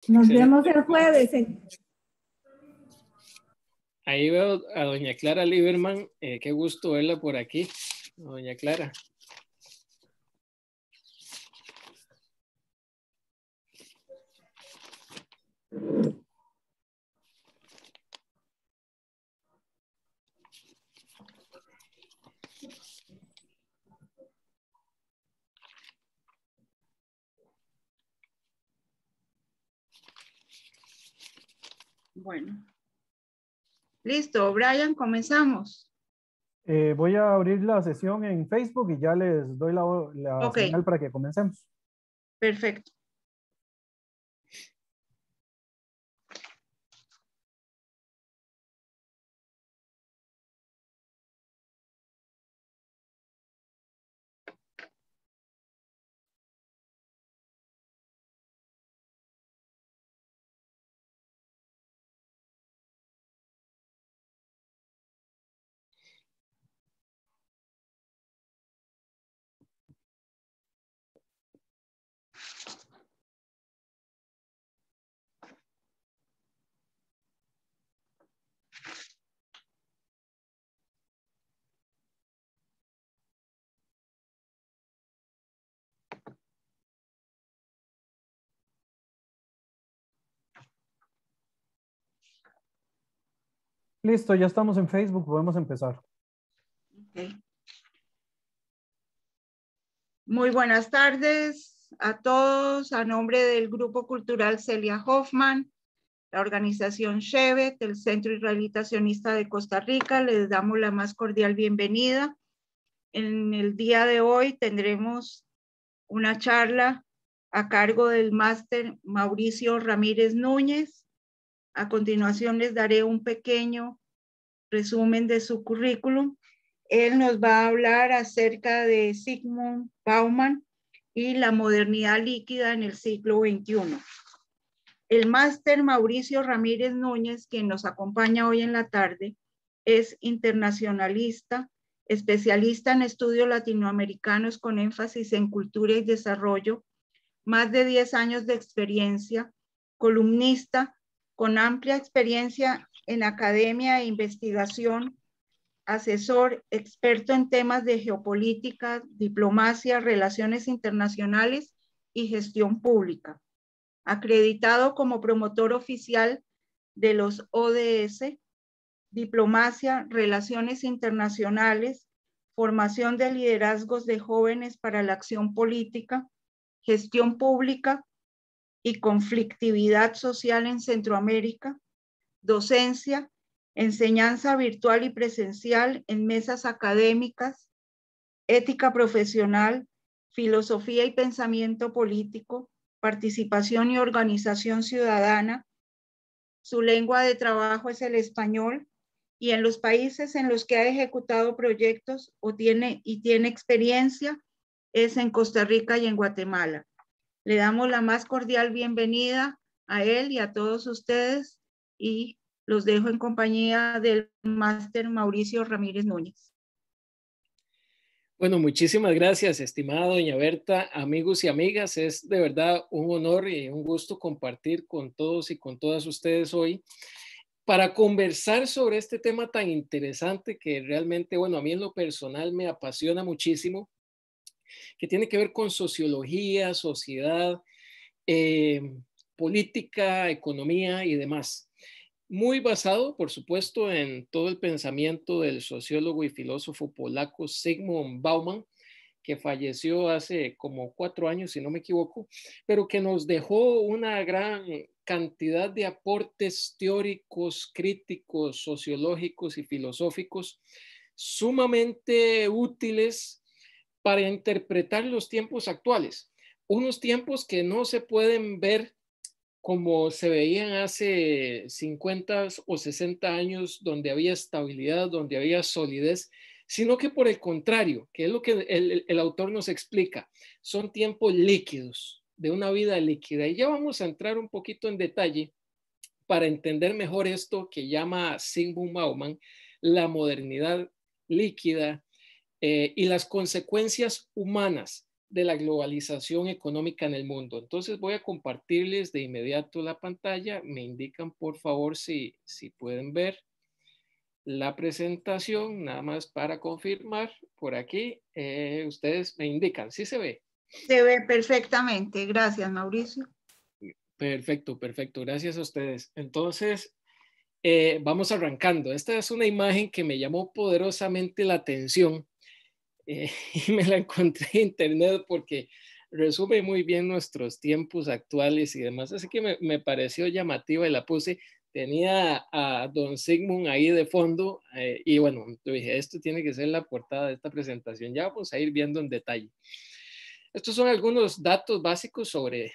Nos vemos Excelente. el jueves. Ahí veo a doña Clara Lieberman. Qué gusto verla por aquí, doña Clara. Bueno, listo, Brian, comenzamos. Voy a abrir la sesión en Facebook y ya les doy la Ok. señal para que comencemos. Perfecto. Listo, ya estamos en Facebook, podemos empezar. Okay. Muy buenas tardes a todos. A nombre del Grupo Cultural Celia Hoffman, la organización Shevet, el Centro Israelita Sionista de Costa Rica, les damos la más cordial bienvenida. En el día de hoy tendremos una charla a cargo del máster Mauricio Ramírez Núñez. A continuación les daré un pequeño resumen de su currículum. Él nos va a hablar acerca de Zygmunt Bauman y la modernidad líquida en el siglo XXI. El máster Mauricio Ramírez Núñez, quien nos acompaña hoy en la tarde, es internacionalista, especialista en estudios latinoamericanos con énfasis en cultura y desarrollo, más de 10 años de experiencia, columnista con amplia experiencia en academia e investigación, asesor experto en temas de geopolítica, diplomacia, relaciones internacionales y gestión pública. Acreditado como promotor oficial de los ODS, diplomacia, relaciones internacionales, formación de liderazgos de jóvenes para la acción política, gestión pública y conflictividad social en Centroamérica, docencia, enseñanza virtual y presencial en mesas académicas, ética profesional, filosofía y pensamiento político, participación y organización ciudadana. Su lengua de trabajo es el español y en los países en los que ha ejecutado proyectos tiene experiencia es en Costa Rica y en Guatemala. Le damos la más cordial bienvenida a él y a todos ustedes y los dejo en compañía del máster Mauricio Ramírez Núñez. Bueno, muchísimas gracias, estimada doña Berta, amigos y amigas. Es de verdad un honor y un gusto compartir con todos y con todas ustedes hoy para conversar sobre este tema tan interesante que realmente, bueno, a mí en lo personal me apasiona muchísimo, que tiene que ver con sociología, sociedad, política, economía y demás. Muy basado, por supuesto, en todo el pensamiento del sociólogo y filósofo polaco Zygmunt Bauman, que falleció hace como 4 años, si no me equivoco, pero que nos dejó una gran cantidad de aportes teóricos, críticos, sociológicos y filosóficos sumamente útiles para interpretar los tiempos actuales. Unos tiempos que no se pueden ver como se veían hace 50 o 60 años, donde había estabilidad, donde había solidez, sino que por el contrario, que es lo que el autor nos explica, son tiempos líquidos, de una vida líquida. Y ya vamos a entrar un poquito en detalle para entender mejor esto que llama Zygmunt Bauman la modernidad líquida y las consecuencias humanas de la globalización económica en el mundo. Entonces voy a compartirles de inmediato la pantalla. Me indican por favor si pueden ver la presentación, nada más para confirmar por aquí. Ustedes me indican, ¿sí se ve? Se ve perfectamente. Gracias, Mauricio. Perfecto, perfecto. Gracias a ustedes. Entonces, vamos arrancando. Esta es una imagen que me llamó poderosamente la atención y me la encontré en internet porque resume muy bien nuestros tiempos actuales y demás. Así que me pareció llamativa y la puse. Tenía a Don Sigmund ahí de fondo y bueno, yo dije, esto tiene que ser la portada de esta presentación. Ya vamos a ir viendo en detalle. Estos son algunos datos básicos sobre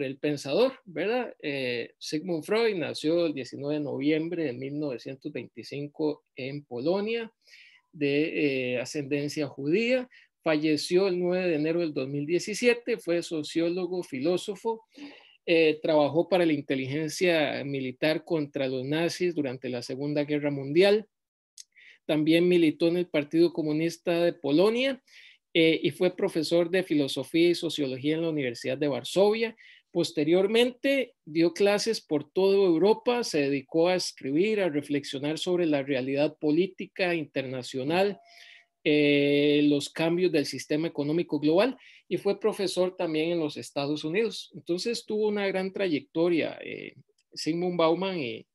el pensador, ¿verdad? Sigmund Freud nació el 19 de noviembre de 1925 en Polonia, de ascendencia judía. Falleció el 9 de enero del 2017, fue sociólogo, filósofo, trabajó para la inteligencia militar contra los nazis durante la Segunda Guerra Mundial. También militó en el Partido Comunista de Polonia y fue profesor de filosofía y sociología en la Universidad de Varsovia. Posteriormente dio clases por toda Europa, se dedicó a escribir, a reflexionar sobre la realidad política internacional, los cambios del sistema económico global y fue profesor también en los Estados Unidos. Entonces tuvo una gran trayectoria, Zygmunt Bauman,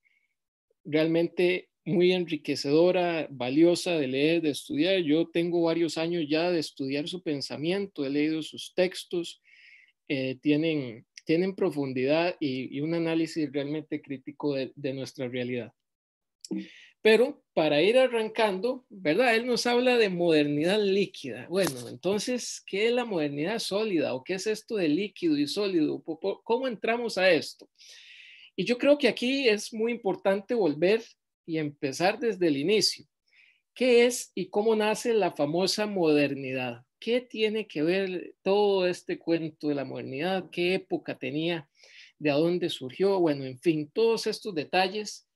realmente muy enriquecedora, valiosa de leer, de estudiar. Yo tengo varios años ya de estudiar su pensamiento, he leído sus textos, tienen profundidad y un análisis realmente crítico de nuestra realidad. Pero para ir arrancando, ¿verdad? Él nos habla de modernidad líquida. Bueno, entonces, ¿qué es la modernidad sólida? ¿O qué es esto de líquido y sólido? ¿Cómo entramos a esto? Y yo creo que aquí es muy importante volver y empezar desde el inicio. ¿Qué es y cómo nace la famosa modernidad? ¿Qué tiene que ver todo este cuento de la modernidad? ¿Qué época tenía? ¿De dónde surgió? Bueno, en fin, todos estos detalles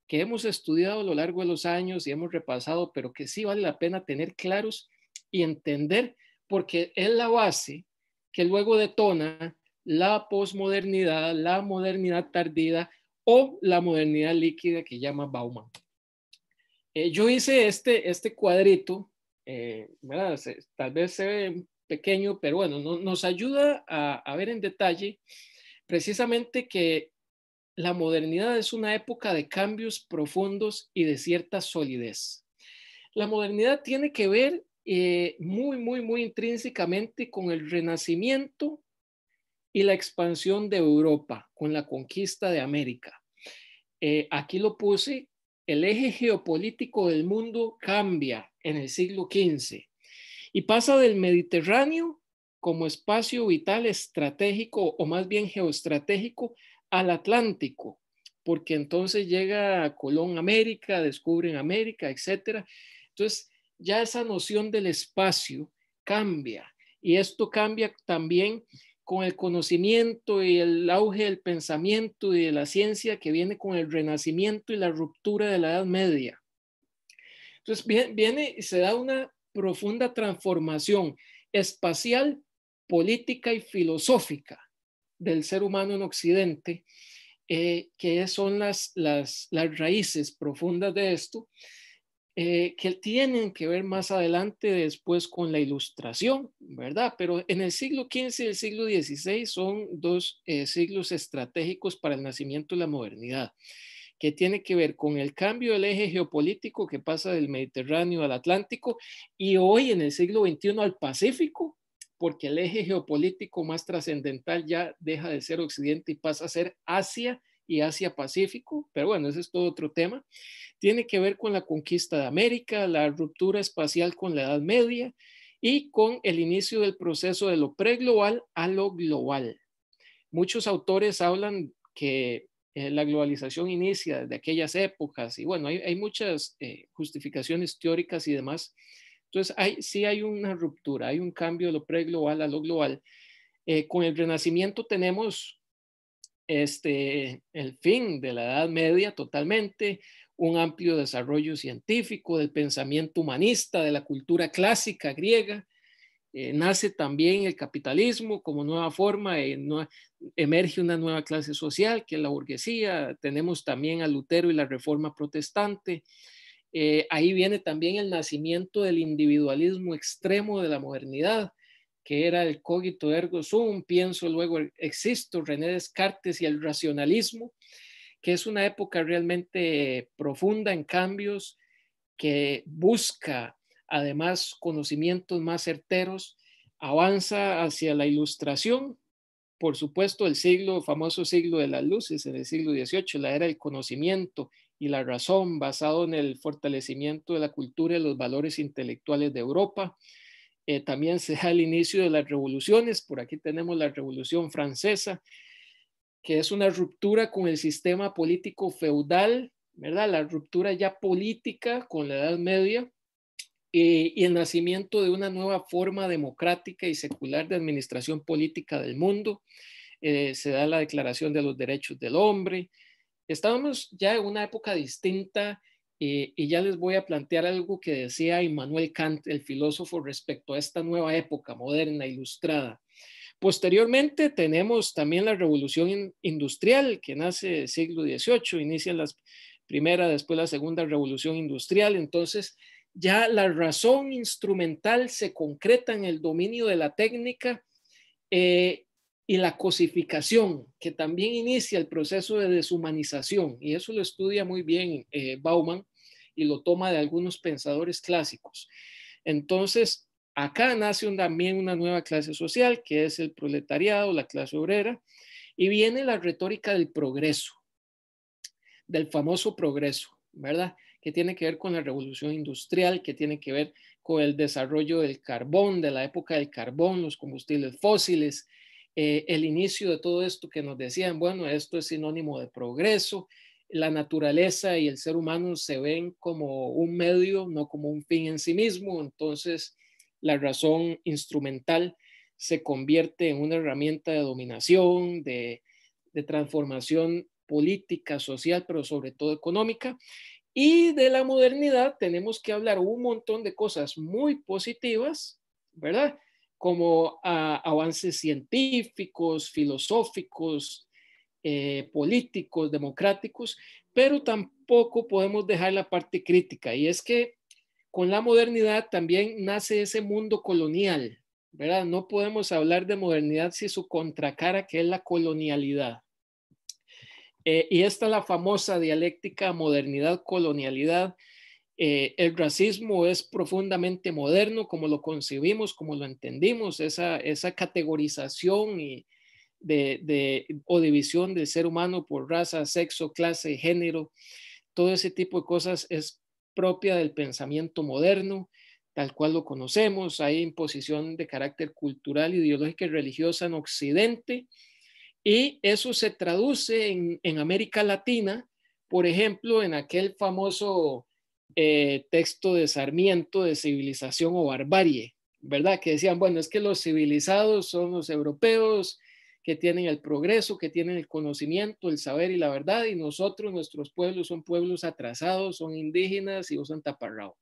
que hemos estudiado a lo largo de los años y hemos repasado, pero que sí vale la pena tener claros y entender, porque es la base que luego detona la posmodernidad, la modernidad tardía o la modernidad líquida que llama Bauman. Yo hice este cuadrito, ¿verdad? Tal vez se ve pequeño, pero bueno, nos ayuda a ver en detalle precisamente que la modernidad es una época de cambios profundos y de cierta solidez. La modernidad tiene que ver muy intrínsecamente con el renacimiento y la expansión de Europa, con la conquista de América. Aquí lo puse, el eje geopolítico del mundo cambia en el siglo XV y pasa del Mediterráneo como espacio vital estratégico o más bien geoestratégico al Atlántico, porque entonces llega Colón a América, descubren América, etcétera. Entonces ya esa noción del espacio cambia y esto cambia también con el conocimiento y el auge del pensamiento y de la ciencia que viene con el renacimiento y la ruptura de la Edad Media. Entonces viene y se da una profunda transformación espacial, política y filosófica del ser humano en Occidente, que son las raíces profundas de esto, que tienen que ver más adelante después con la Ilustración, ¿verdad? Pero en el siglo XV y el siglo XVI son dos siglos estratégicos para el nacimiento de la modernidad, que tiene que ver con el cambio del eje geopolítico que pasa del Mediterráneo al Atlántico y hoy en el siglo XXI al Pacífico, porque el eje geopolítico más trascendental ya deja de ser Occidente y pasa a ser Asia y Asia-Pacífico, pero bueno, ese es todo otro tema. Tiene que ver con la conquista de América, la ruptura espacial con la Edad Media y con el inicio del proceso de lo preglobal a lo global. Muchos autores hablan que la globalización inicia desde aquellas épocas y bueno, hay muchas justificaciones teóricas y demás. Entonces, sí hay una ruptura, hay un cambio de lo preglobal a lo global. Con el Renacimiento tenemos el fin de la Edad Media totalmente, un amplio desarrollo científico del pensamiento humanista, de la cultura clásica griega, nace también el capitalismo como nueva forma, emerge una nueva clase social que es la burguesía. Tenemos también a Lutero y la Reforma Protestante. Ahí viene también el nacimiento del individualismo extremo de la modernidad, que era el cogito ergo sum, pienso, luego existo, René Descartes y el racionalismo, que es una época realmente profunda en cambios, que busca además conocimientos más certeros, avanza hacia la ilustración. Por supuesto, el famoso siglo de las luces, en el siglo XVIII, la era del conocimiento y la razón, basado en el fortalecimiento de la cultura y los valores intelectuales de Europa. También se da el inicio de las revoluciones. Por aquí tenemos la Revolución Francesa, que es una ruptura con el sistema político feudal, ¿verdad? La ruptura ya política con la Edad Media, y el nacimiento de una nueva forma democrática y secular de administración política del mundo. Se da la Declaración de los Derechos del Hombre. Estábamos ya en una época distinta, y ya les voy a plantear algo que decía Immanuel Kant, el filósofo, respecto a esta nueva época moderna, ilustrada. Posteriormente tenemos también la Revolución Industrial, que nace en el siglo XVIII, inicia la primera, después la segunda Revolución Industrial. Entonces ya la razón instrumental se concreta en el dominio de la técnica, y la cosificación, que también inicia el proceso de deshumanización, y eso lo estudia muy bien Bauman, y lo toma de algunos pensadores clásicos. Entonces, acá nace también una nueva clase social, que es el proletariado, la clase obrera, y viene la retórica del progreso, del famoso progreso, ¿verdad? Que tiene que ver con la revolución industrial, que tiene que ver con el desarrollo del carbón, de la época del carbón, los combustibles fósiles, el inicio de todo esto que nos decían, bueno, esto es sinónimo de progreso. La naturaleza y el ser humano se ven como un medio, no como un fin en sí mismo. Entonces, la razón instrumental se convierte en una herramienta de dominación, de transformación política, social, pero sobre todo económica. Y de la modernidad tenemos que hablar un montón de cosas muy positivas, ¿verdad? Como avances científicos, filosóficos, políticos, democráticos, pero tampoco podemos dejar la parte crítica, y es que con la modernidad también nace ese mundo colonial, ¿verdad? No podemos hablar de modernidad sin su contracara, que es la colonialidad. Y esta es la famosa dialéctica modernidad-colonialidad. El racismo es profundamente moderno, como lo concebimos, como lo entendimos, esa categorización o división del ser humano por raza, sexo, clase, género. Todo ese tipo de cosas es propia del pensamiento moderno, tal cual lo conocemos. Hay imposición de carácter cultural, ideológica y religiosa en Occidente, y eso se traduce en América Latina, por ejemplo, en aquel famoso texto de Sarmiento de Civilización o Barbarie, ¿verdad? Que decían, bueno, es que los civilizados son los europeos, que tienen el progreso, que tienen el conocimiento, el saber y la verdad, y nosotros, nuestros pueblos, son pueblos atrasados, son indígenas y usan taparrabo.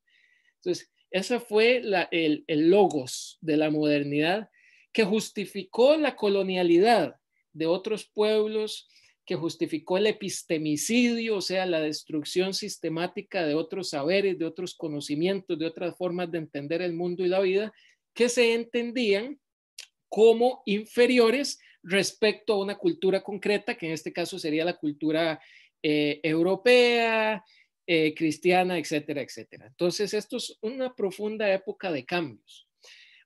Entonces, ese fue el logos de la modernidad, que justificó la colonialidad de otros pueblos, que justificó el epistemicidio, o sea, la destrucción sistemática de otros saberes, de otros conocimientos, de otras formas de entender el mundo y la vida, que se entendían como inferiores respecto a una cultura concreta, que en este caso sería la cultura europea, cristiana, etcétera, etcétera. Entonces, esto es una profunda época de cambios.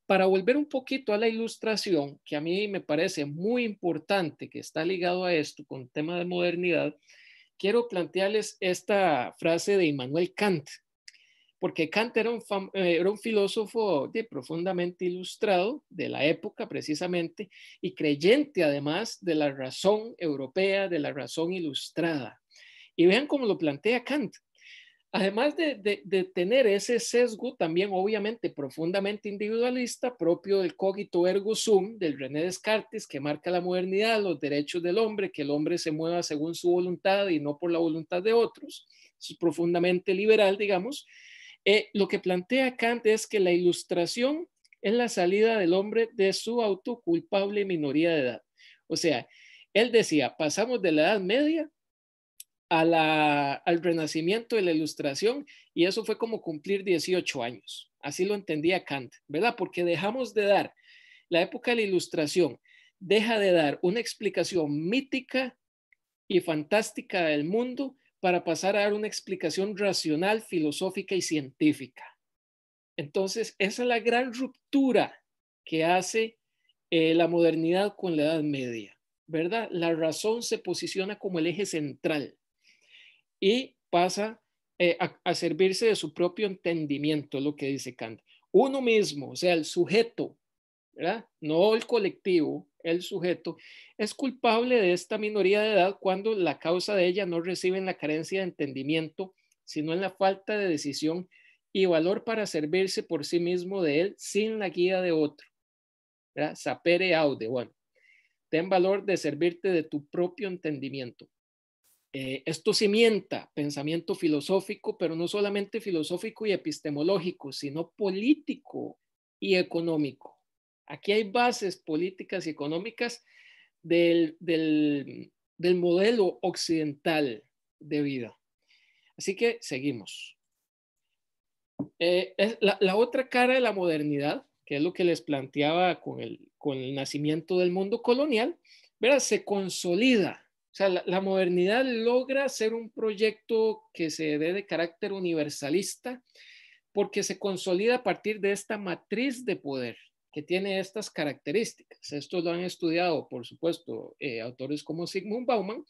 Para volver un poquito a la ilustración, que a mí me parece muy importante, que está ligado a esto con tema de modernidad, quiero plantearles esta frase de Immanuel Kant, porque Kant era un filósofo profundamente ilustrado de la época precisamente, y creyente además de la razón europea, de la razón ilustrada. Y vean cómo lo plantea Kant. Además de tener ese sesgo también obviamente profundamente individualista, propio del cogito ergo sum, del René Descartes, que marca la modernidad, los derechos del hombre, que el hombre se mueva según su voluntad y no por la voluntad de otros, es profundamente liberal, digamos. Lo que plantea Kant es que la ilustración es la salida del hombre de su autoculpable minoría de edad. O sea, él decía, pasamos de la Edad Media al renacimiento de la Ilustración, y eso fue como cumplir 18 años. Así lo entendía Kant, ¿verdad? Porque dejamos de dar, la época de la Ilustración deja de dar una explicación mítica y fantástica del mundo para pasar a dar una explicación racional, filosófica y científica. Entonces, esa es la gran ruptura que hace la modernidad con la Edad Media, ¿verdad? La razón se posiciona como el eje central y pasa a servirse de su propio entendimiento, lo que dice Kant. Uno mismo, o sea, el sujeto, ¿verdad? No el colectivo, el sujeto, es culpable de esta minoría de edad cuando la causa de ella no reside en la carencia de entendimiento, sino en la falta de decisión y valor para servirse por sí mismo de él sin la guía de otro. ¿Verdad? Sapere aude, bueno, ten valor de servirte de tu propio entendimiento. Esto cimienta pensamiento filosófico, pero no solamente filosófico y epistemológico, sino político y económico. Aquí hay bases políticas y económicas del modelo occidental de vida. Así que seguimos. La otra cara de la modernidad, que es lo que les planteaba con el nacimiento del mundo colonial, ¿verdad? Se consolida. O sea, la modernidad logra ser un proyecto que se dé de carácter universalista porque se consolida a partir de esta matriz de poder que tiene estas características. Esto lo han estudiado, por supuesto, autores como Zygmunt Bauman,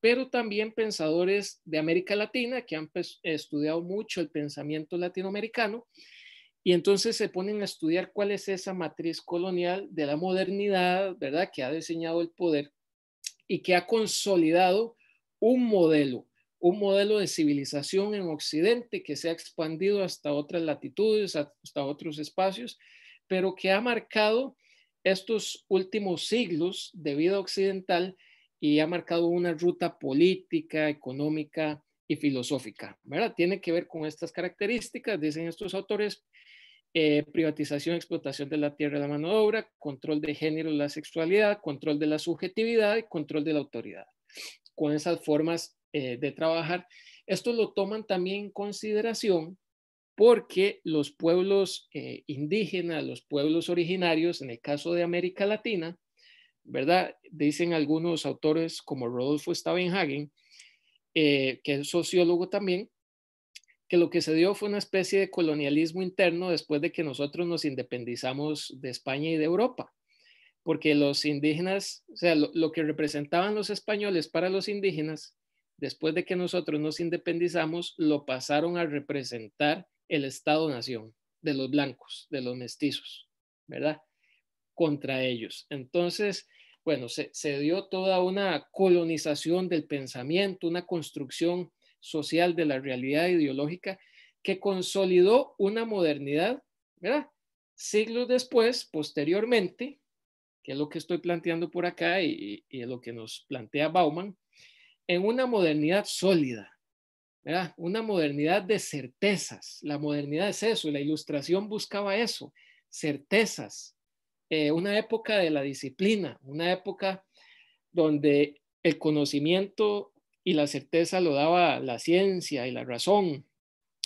pero también pensadores de América Latina que han estudiado mucho el pensamiento latinoamericano y entonces se ponen a estudiar cuál es esa matriz colonial de la modernidad, ¿verdad? Que ha diseñado el poder y que ha consolidado un modelo de civilización en Occidente que se ha expandido hasta otras latitudes, hasta otros espacios, pero que ha marcado estos últimos siglos de vida occidental y ha marcado una ruta política, económica y filosófica, ¿verdad? Tiene que ver con estas características, dicen estos autores, privatización, explotación de la tierra y la mano de obra, control de género y la sexualidad, control de la subjetividad y control de la autoridad. Con esas formas de trabajar, esto lo toman también en consideración porque los pueblos indígenas, los pueblos originarios, en el caso de América Latina, ¿verdad? Dicen algunos autores como Rodolfo Stavenhagen, que es sociólogo también, que lo que se dio fue una especie de colonialismo interno después de que nosotros nos independizamos de España y de Europa, porque los indígenas, o sea, lo que representaban los españoles para los indígenas, después de que nosotros nos independizamos, lo pasaron a representar el Estado-nación de los blancos, de los mestizos, ¿verdad? Contra ellos. Entonces, bueno, se dio toda una colonización del pensamiento, una construcción social de la realidad ideológica que consolidó una modernidad, ¿verdad? Siglos después, posteriormente, que es lo que estoy planteando por acá y es lo que nos plantea Bauman, en una modernidad sólida, ¿verdad? Una modernidad de certezas. La modernidad es eso, la Ilustración buscaba eso, certezas. Una época de la disciplina, una época donde el conocimiento y la certeza lo daba la ciencia y la razón,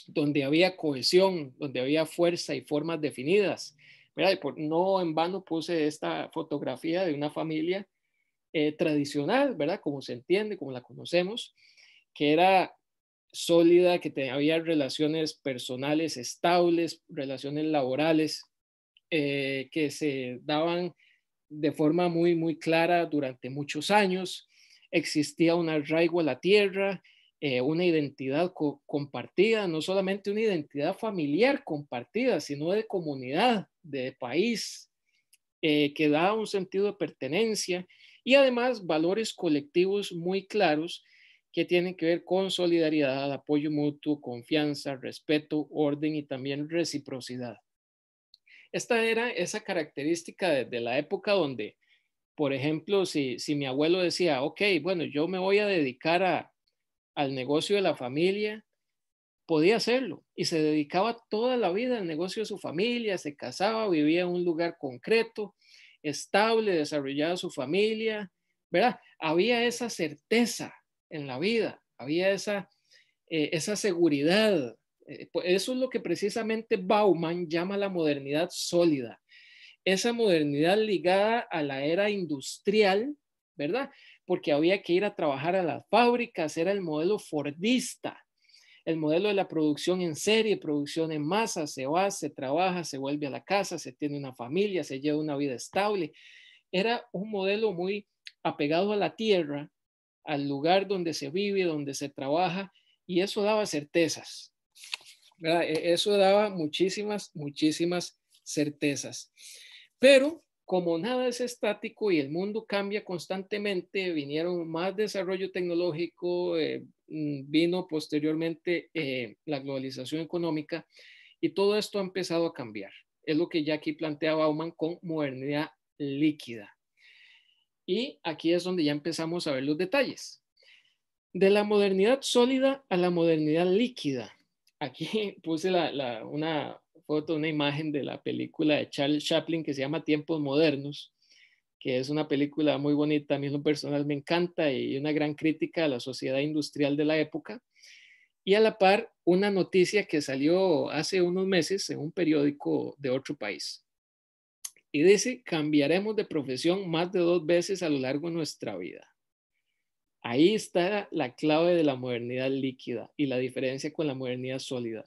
donde había cohesión, donde había fuerza y formas definidas. ¿Verdad? No en vano puse esta fotografía de una familia tradicional, ¿verdad? Como se entiende, como la conocemos, que era sólida, que había relaciones personales estables, relaciones laborales que se daban de forma muy, muy clara durante muchos años. Existía un arraigo a la tierra, una identidad compartida, no solamente una identidad familiar compartida, sino de comunidad, de país, que da un sentido de pertenencia y además valores colectivos muy claros que tienen que ver con solidaridad, apoyo mutuo, confianza, respeto, orden y también reciprocidad. Esta era esa característica de la época donde, por ejemplo, si mi abuelo decía, ok, bueno, yo me voy a dedicar al negocio de la familia, podía hacerlo y se dedicaba toda la vida al negocio de su familia, se casaba, vivía en un lugar concreto, estable, desarrollaba su familia, ¿verdad? Había esa certeza en la vida, había esa seguridad. Eso es lo que precisamente Bauman llama la modernidad sólida. Esa modernidad ligada a la era industrial, ¿verdad? Porque había que ir a trabajar a las fábricas, era el modelo fordista, el modelo de la producción en serie, producción en masa, se va, se trabaja, se vuelve a la casa, se tiene una familia, se lleva una vida estable. Era un modelo muy apegado a la tierra, al lugar donde se vive, donde se trabaja, y eso daba certezas, ¿verdad? Eso daba muchísimas certezas. Pero como nada es estático y el mundo cambia constantemente, vinieron más desarrollo tecnológico, vino posteriormente la globalización económica y todo esto ha empezado a cambiar. Es lo que ya aquí plantea Bauman con modernidad líquida. Y aquí es donde ya empezamos a ver los detalles. De la modernidad sólida a la modernidad líquida. Aquí puse una foto, una imagen de la película de Charles Chaplin que se llama Tiempos Modernos, que es una película muy bonita, a mí en lo personal me encanta y una gran crítica a la sociedad industrial de la época. Y a la par, una noticia que salió hace unos meses en un periódico de otro país. Y dice, cambiaremos de profesión más de 2 veces a lo largo de nuestra vida. Ahí está la clave de la modernidad líquida y la diferencia con la modernidad sólida.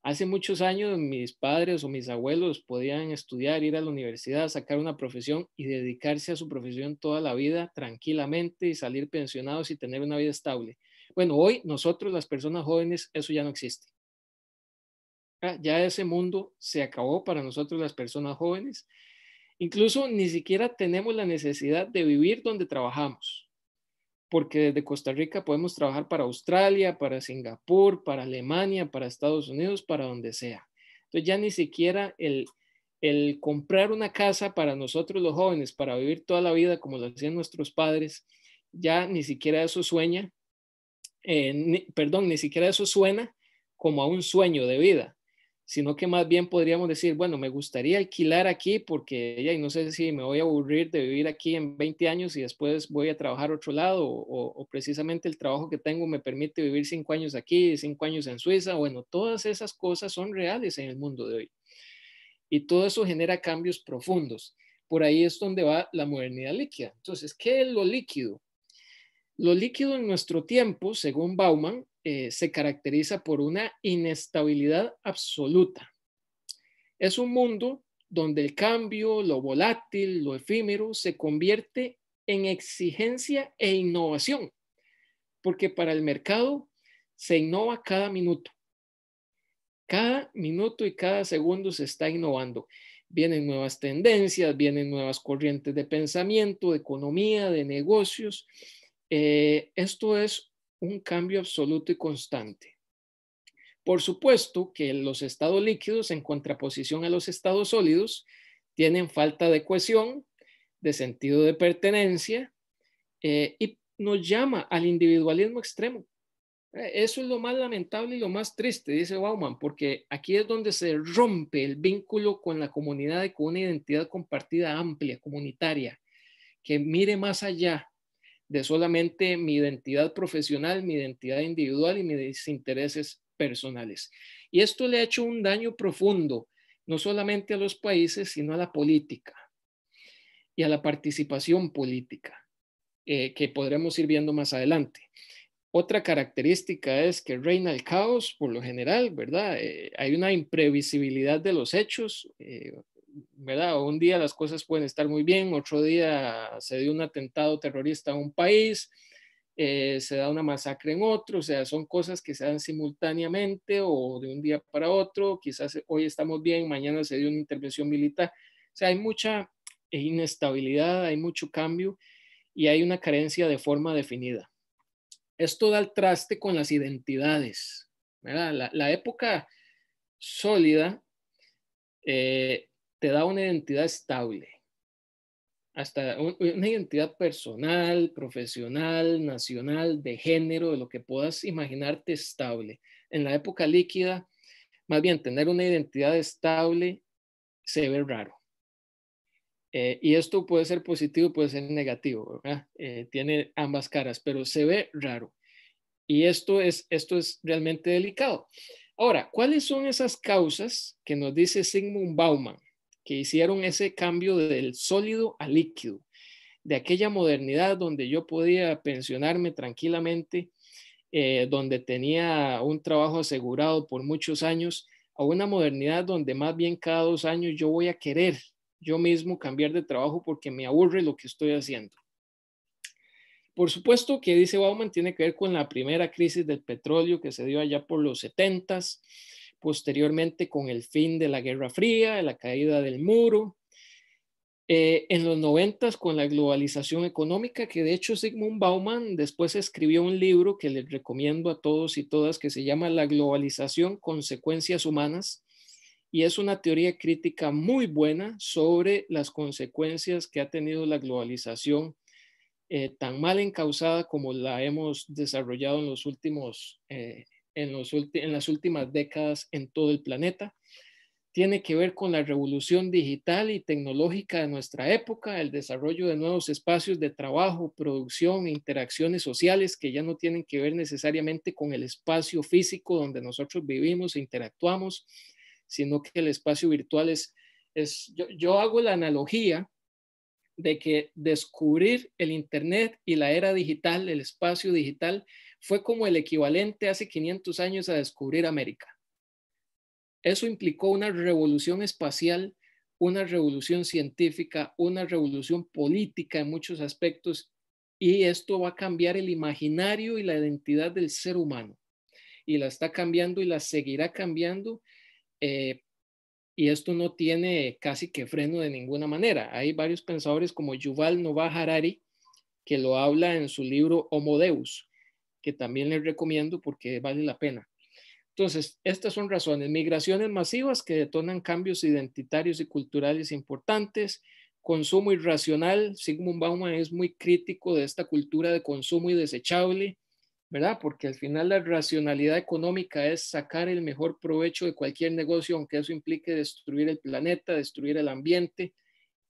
Hace muchos años mis padres o mis abuelos podían estudiar, ir a la universidad, sacar una profesión y dedicarse a su profesión toda la vida tranquilamente y salir pensionados y tener una vida estable. Bueno, hoy nosotros las personas jóvenes eso ya no existe. Ya ese mundo se acabó para nosotros las personas jóvenes. Incluso ni siquiera tenemos la necesidad de vivir donde trabajamos, porque desde Costa Rica podemos trabajar para Australia, para Singapur, para Alemania, para Estados Unidos, para donde sea. Entonces ya ni siquiera el comprar una casa para nosotros los jóvenes, para vivir toda la vida como lo hacían nuestros padres, ya ni siquiera eso sueña, ni siquiera eso suena como a un sueño de vida, sino que más bien podríamos decir, bueno, me gustaría alquilar aquí porque ya no sé si me voy a aburrir de vivir aquí en 20 años y después voy a trabajar a otro lado o precisamente el trabajo que tengo me permite vivir 5 años aquí, 5 años en Suiza. Bueno, todas esas cosas son reales en el mundo de hoy y todo eso genera cambios profundos. Por ahí es donde va la modernidad líquida. Entonces, ¿qué es lo líquido? Lo líquido en nuestro tiempo, según Bauman, se caracteriza por una inestabilidad absoluta. Es un mundo donde el cambio, lo volátil, lo efímero, se convierte en exigencia e innovación, porque para el mercado se innova cada minuto. Cada minuto y cada segundo se está innovando. Vienen nuevas tendencias, vienen nuevas corrientes de pensamiento, de economía, de negocios. Esto es un cambio absoluto y constante. Por supuesto que los estados líquidos, en contraposición a los estados sólidos, tienen falta de cohesión, de sentido de pertenencia y nos llama al individualismo extremo. Eso es lo más lamentable y lo más triste, dice Bauman, porque aquí es donde se rompe el vínculo con la comunidad y con una identidad compartida amplia, comunitaria, que mire más allá de solamente mi identidad profesional, mi identidad individual y mis intereses personales. Y esto le ha hecho un daño profundo, no solamente a los países, sino a la política y a la participación política, que podremos ir viendo más adelante. Otra característica es que reina el caos por lo general, ¿verdad? Hay una imprevisibilidad de los hechos, ¿verdad? Un día las cosas pueden estar muy bien, otro día se dio un atentado terrorista a un país, se da una masacre en otro, o sea, son cosas que se dan simultáneamente o de un día para otro, quizás hoy estamos bien, mañana se dio una intervención militar, o sea, hay mucha inestabilidad, hay mucho cambio y hay una carencia de forma definida. Esto da el traste con las identidades, ¿verdad? La época sólida te da una identidad estable. hasta una identidad personal, profesional, nacional, de género, de lo que puedas imaginarte estable. En la época líquida, más bien tener una identidad estable se ve raro. Y esto puede ser positivo, puede ser negativo, ¿verdad? Tiene ambas caras, pero se ve raro. Y esto es realmente delicado. Ahora, ¿cuáles son esas causas que nos dice Zygmunt Bauman que hicieron ese cambio del sólido al líquido? De aquella modernidad donde yo podía pensionarme tranquilamente, donde tenía un trabajo asegurado por muchos años, a una modernidad donde más bien cada 2 años yo voy a querer yo mismo cambiar de trabajo porque me aburre lo que estoy haciendo. Por supuesto que dice Bauman tiene que ver con la primera crisis del petróleo que se dio allá por los 70s, posteriormente con el fin de la Guerra Fría, la caída del muro, en los 90s con la globalización económica, que de hecho Zygmunt Bauman después escribió un libro que les recomiendo a todos y todas que se llama La globalización, consecuencias humanas, y es una teoría crítica muy buena sobre las consecuencias que ha tenido la globalización tan mal encausada como la hemos desarrollado en los últimos, en las últimas décadas en todo el planeta. Tiene que ver con la revolución digital y tecnológica de nuestra época, el desarrollo de nuevos espacios de trabajo, producción, interacciones sociales que ya no tienen que ver necesariamente con el espacio físico donde nosotros vivimos e interactuamos, sino que el espacio virtual yo hago la analogía de que descubrir el Internet y la era digital, el espacio digital, fue como el equivalente hace 500 años a descubrir América. Eso implicó una revolución espacial, una revolución científica, una revolución política en muchos aspectos, y esto va a cambiar el imaginario y la identidad del ser humano. Y la está cambiando y la seguirá cambiando. Y esto no tiene casi que freno de ninguna manera. Hay varios pensadores como Yuval Noah Harari que lo habla en su libro Homo Deus, que también les recomiendo porque vale la pena. Entonces, estas son razones. Migraciones masivas que detonan cambios identitarios y culturales importantes. Consumo irracional. Zygmunt Bauman es muy crítico de esta cultura de consumo y desechable, ¿verdad? Porque al final la racionalidad económica es sacar el mejor provecho de cualquier negocio, aunque eso implique destruir el planeta, destruir el ambiente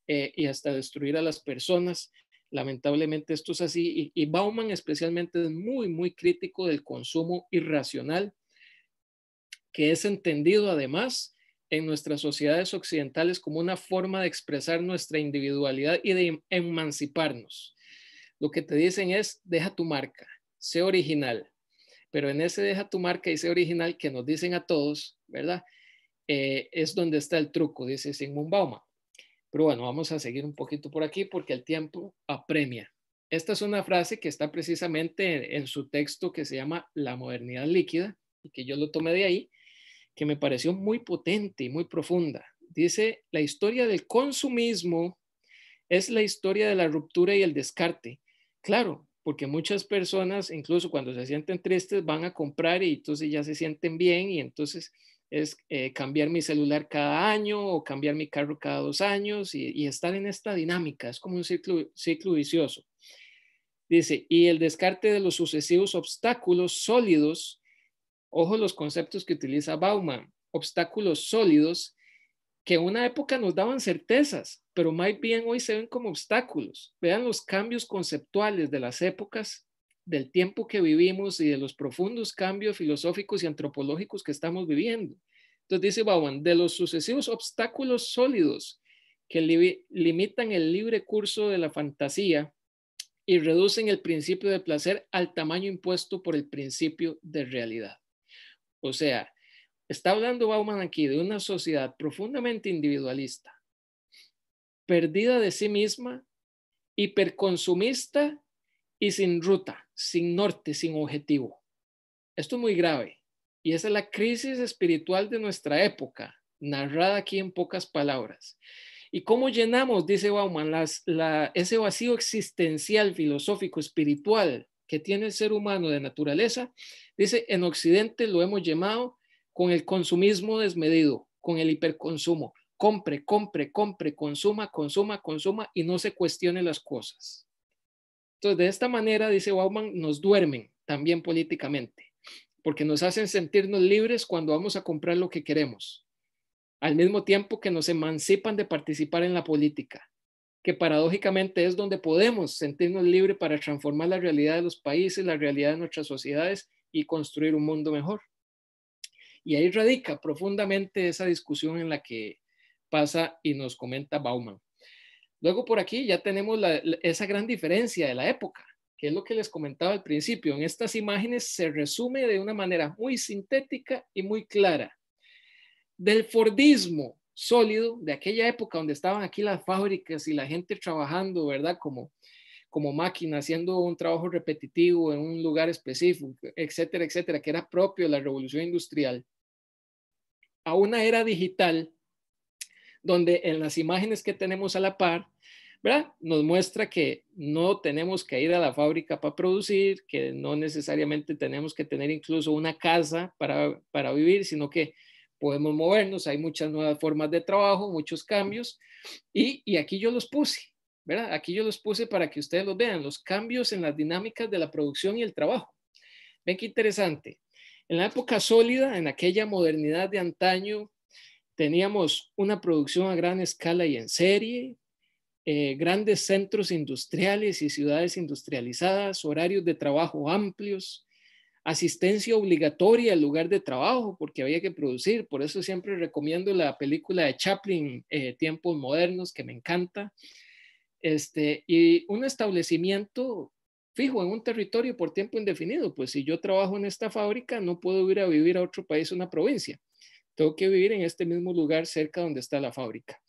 y hasta destruir a las personas. Lamentablemente esto es así. Y Bauman especialmente es muy, muy crítico del consumo irracional, que es entendido además en nuestras sociedades occidentales como una forma de expresar nuestra individualidad y de emanciparnos. Lo que te dicen es, deja tu marca, sé original, pero en ese deja tu marca y sé original que nos dicen a todos, ¿verdad? Es donde está el truco, dice Zygmunt Bauman. Pero bueno, vamos a seguir un poquito por aquí porque el tiempo apremia. Esta es una frase que está precisamente en su texto que se llama La modernidad líquida y que yo lo tomé de ahí, que me pareció muy potente y muy profunda. Dice, la historia del consumismo es la historia de la ruptura y el descarte. Claro, porque muchas personas, incluso cuando se sienten tristes, van a comprar y entonces ya se sienten bien y entonces es cambiar mi celular cada año o cambiar mi carro cada 2 años y estar en esta dinámica. Es como un ciclo vicioso. Dice, y el descarte de los sucesivos obstáculos sólidos. Ojo los conceptos que utiliza Bauman, obstáculos sólidos que en una época nos daban certezas, pero más bien hoy se ven como obstáculos. Vean los cambios conceptuales de las épocas, del tiempo que vivimos y de los profundos cambios filosóficos y antropológicos que estamos viviendo. Entonces dice Bauman, de los sucesivos obstáculos sólidos que limitan el libre curso de la fantasía y reducen el principio de placer al tamaño impuesto por el principio de realidad. O sea, está hablando Bauman aquí de una sociedad profundamente individualista, perdida de sí misma, hiperconsumista y sin ruta, sin norte, sin objetivo. Esto es muy grave y esa es la crisis espiritual de nuestra época, narrada aquí en pocas palabras. ¿Y cómo llenamos, dice Bauman, ese vacío existencial, filosófico, espiritual que tiene el ser humano de naturaleza? Dice, en Occidente lo hemos llamado con el consumismo desmedido, con el hiperconsumo. compre, compre, compre, consuma, consuma, consuma y no se cuestione las cosas. Entonces, de esta manera, dice Bauman, nos duermen también políticamente, porque nos hacen sentirnos libres cuando vamos a comprar lo que queremos, al mismo tiempo que nos emancipan de participar en la política, que paradójicamente es donde podemos sentirnos libres para transformar la realidad de los países, la realidad de nuestras sociedades y construir un mundo mejor. Y ahí radica profundamente esa discusión en la que pasa y nos comenta Bauman. Luego por aquí ya tenemos esa gran diferencia de la época, que es lo que les comentaba al principio. En estas imágenes se resume de una manera muy sintética y muy clara. Del Fordismo sólido, de aquella época donde estaban aquí las fábricas y la gente trabajando, ¿verdad? Como máquina, haciendo un trabajo repetitivo en un lugar específico, etcétera, etcétera, que era propio de la revolución industrial, a una era digital, donde en las imágenes que tenemos a la par, ¿verdad? Nos muestra que no tenemos que ir a la fábrica para producir, que no necesariamente tenemos que tener incluso una casa para vivir, sino que podemos movernos, hay muchas nuevas formas de trabajo, muchos cambios, y aquí yo los puse, ¿verdad? Aquí yo los puse para que ustedes los vean, los cambios en las dinámicas de la producción y el trabajo. Ven qué interesante. En la época sólida, en aquella modernidad de antaño, teníamos una producción a gran escala y en serie, grandes centros industriales y ciudades industrializadas, horarios de trabajo amplios, asistencia obligatoria al lugar de trabajo porque había que producir. Por eso siempre recomiendo la película de Chaplin, Tiempos Modernos, que me encanta. Y un establecimiento fijo en un territorio por tiempo indefinido. Pues si yo trabajo en esta fábrica, no puedo ir a vivir a otro país o una provincia. Tengo que vivir en este mismo lugar cerca donde está la fábrica.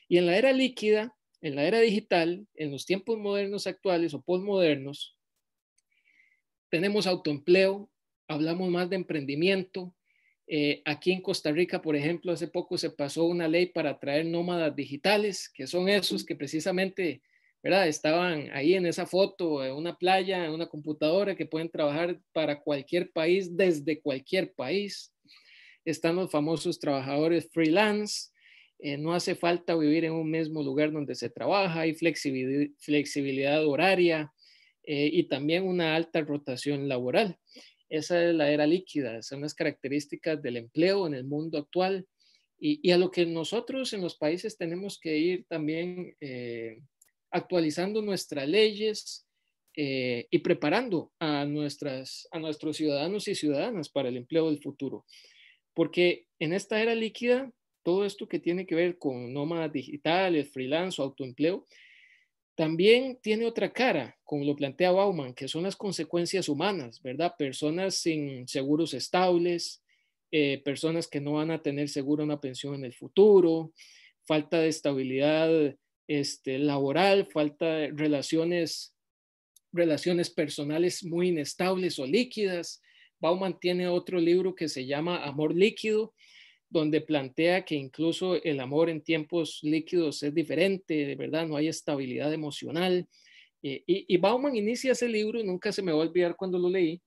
Y en la era líquida, en la era digital, en los tiempos modernos actuales o postmodernos, tenemos autoempleo, hablamos más de emprendimiento. Aquí en Costa Rica, por ejemplo, hace poco se pasó una ley para atraer nómadas digitales, que son esos que precisamente, ¿verdad? Estaban ahí en esa foto, en una playa, en una computadora, que pueden trabajar para cualquier país, desde cualquier país. Están los famosos trabajadores freelance. No hace falta vivir en un mismo lugar donde se trabaja, hay flexibilidad horaria y también una alta rotación laboral. Esa es la era líquida, son las características del empleo en el mundo actual y a lo que nosotros en los países tenemos que ir también actualizando nuestras leyes y preparando a nuestros ciudadanos y ciudadanas para el empleo del futuro. Porque en esta era líquida, todo esto que tiene que ver con nómadas digitales, freelance o autoempleo, también tiene otra cara, como lo plantea Bauman, que son las consecuencias humanas, ¿verdad? Personas sin seguros estables, personas que no van a tener segura una pensión en el futuro, falta de estabilidad laboral, falta de relaciones personales muy inestables o líquidas. Bauman tiene otro libro que se llama Amor líquido, donde plantea que incluso el amor en tiempos líquidos es diferente, de verdad, no hay estabilidad emocional. Y Bauman inicia ese libro, nunca se me va a olvidar cuando lo leí,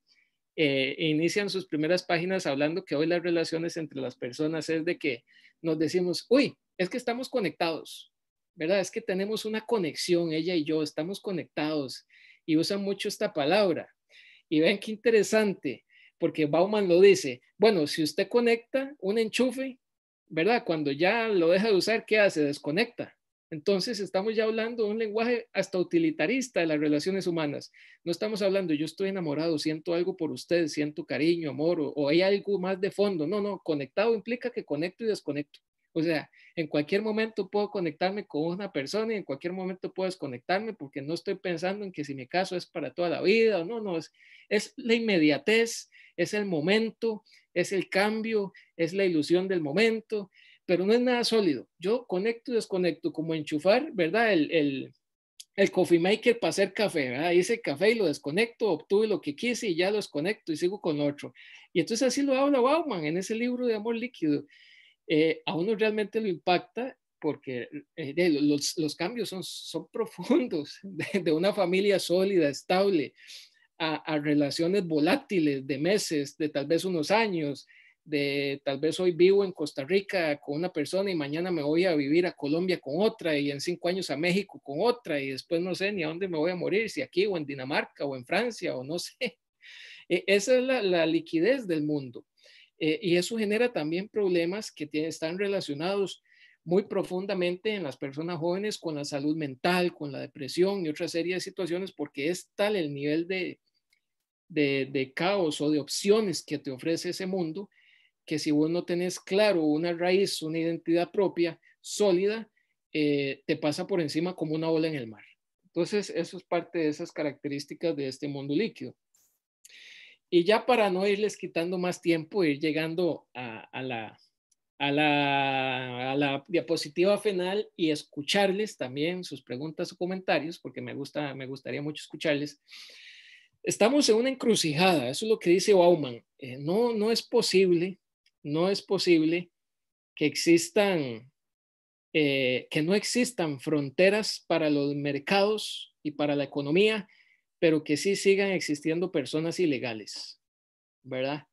inician sus primeras páginas hablando que hoy las relaciones entre las personas es de que nos decimos, uy, es que estamos conectados, ¿verdad? Es que tenemos una conexión, ella y yo, estamos conectados, y usan mucho esta palabra. Y ven qué interesante, porque Bauman lo dice, bueno, si usted conecta un enchufe, ¿verdad? Cuando ya lo deja de usar, ¿qué hace? Desconecta. Entonces estamos ya hablando de un lenguaje hasta utilitarista de las relaciones humanas. No estamos hablando, yo estoy enamorado, siento algo por usted, siento cariño, amor, o hay algo más de fondo. No, no, conectado implica que conecto y desconecto. O sea, en cualquier momento puedo conectarme con una persona y en cualquier momento puedo desconectarme porque no estoy pensando en que si mi caso es para toda la vida o no, no, es la inmediatez, es el momento, es el cambio, es la ilusión del momento, pero no es nada sólido. Yo conecto y desconecto, como enchufar, ¿verdad? El coffee maker para hacer café, ¿verdad? Hice café y lo desconecto, obtuve lo que quise y ya lo desconecto y sigo con otro. Y entonces así lo habla Bauman en ese libro de Amor líquido. A uno realmente lo impacta porque los cambios son profundos, de una familia sólida, estable, a relaciones volátiles de meses, de tal vez unos años, de tal vez hoy vivo en Costa Rica con una persona y mañana me voy a vivir a Colombia con otra y en 5 años a México con otra y después no sé ni a dónde me voy a morir, si aquí o en Dinamarca o en Francia o no sé. Esa es la liquidez del mundo. Y eso genera también problemas que están relacionados muy profundamente en las personas jóvenes con la salud mental, con la depresión y otra serie de situaciones, porque es tal el nivel de caos o de opciones que te ofrece ese mundo, que si vos no tenés claro una raíz, una identidad propia sólida, te pasa por encima como una ola en el mar. Entonces, eso es parte de esas características de este mundo líquido. Y ya para no irles quitando más tiempo, ir llegando a la diapositiva final y escucharles también sus preguntas o comentarios, porque me gustaría mucho escucharles. Estamos en una encrucijada, eso es lo que dice Bauman. No es posible que existan, que no existan fronteras para los mercados y para la economía, pero que sí sigan existiendo personas ilegales, ¿verdad?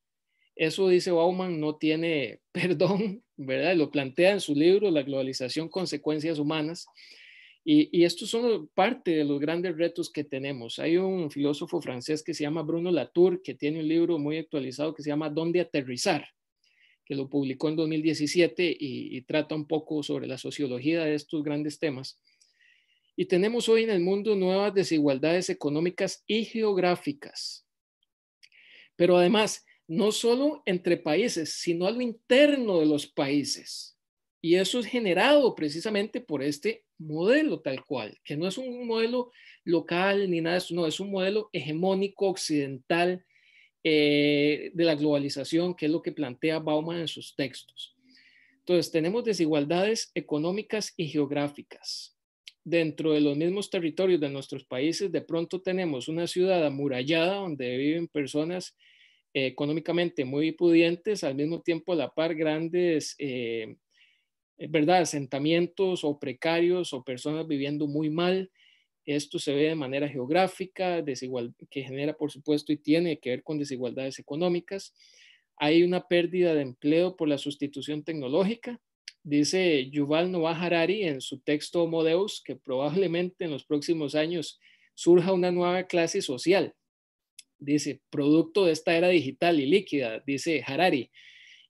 Eso, dice Bauman, no tiene perdón, ¿verdad? Lo plantea en su libro La globalización, consecuencias humanas. Y estos son parte de los grandes retos que tenemos. Hay un filósofo francés que se llama Bruno Latour, que tiene un libro muy actualizado que se llama ¿Dónde aterrizar?, que lo publicó en 2017 y trata un poco sobre la sociología de estos grandes temas. Y tenemos hoy en el mundo nuevas desigualdades económicas y geográficas. Pero además, no solo entre países, sino a lo interno de los países. Y eso es generado precisamente por este modelo tal cual, que no es un modelo local ni nada de eso, no, es un modelo hegemónico occidental de la globalización, que es lo que plantea Bauman en sus textos. Entonces, tenemos desigualdades económicas y geográficas. Dentro de los mismos territorios de nuestros países, de pronto tenemos una ciudad amurallada donde viven personas económicamente muy pudientes, al mismo tiempo a la par grandes, ¿verdad?, asentamientos o precarios o personas viviendo muy mal. Esto se ve de manera geográfica, que genera, por supuesto, y tiene que ver con desigualdades económicas. Hay una pérdida de empleo por la sustitución tecnológica. Dice Yuval Noah Harari en su texto Homo Deus que probablemente en los próximos años surja una nueva clase social. Dice, producto de esta era digital y líquida, dice Harari.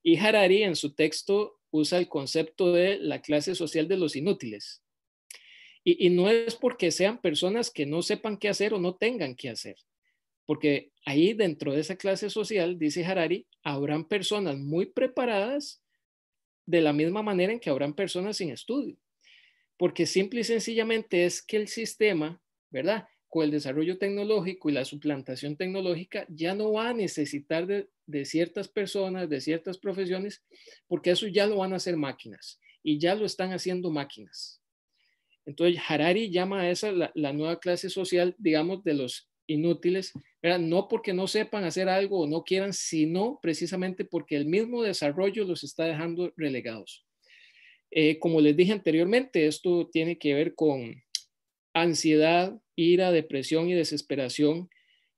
Y Harari en su texto usa el concepto de la clase social de los inútiles. Y no es porque sean personas que no sepan qué hacer o no tengan qué hacer, porque ahí dentro de esa clase social, dice Harari, habrán personas muy preparadas de la misma manera en que habrán personas sin estudio, porque simple y sencillamente es que el sistema, ¿verdad?, con el desarrollo tecnológico y la suplantación tecnológica ya no va a necesitar de ciertas personas, de ciertas profesiones, porque eso ya lo van a hacer máquinas y ya lo están haciendo máquinas. Entonces, Harari llama a esa la nueva clase social, digamos, de los inútiles, ¿verdad? No porque no sepan hacer algo o no quieran, sino precisamente porque el mismo desarrollo los está dejando relegados. Como les dije anteriormente, esto tiene que ver con ansiedad, ira, depresión y desesperación,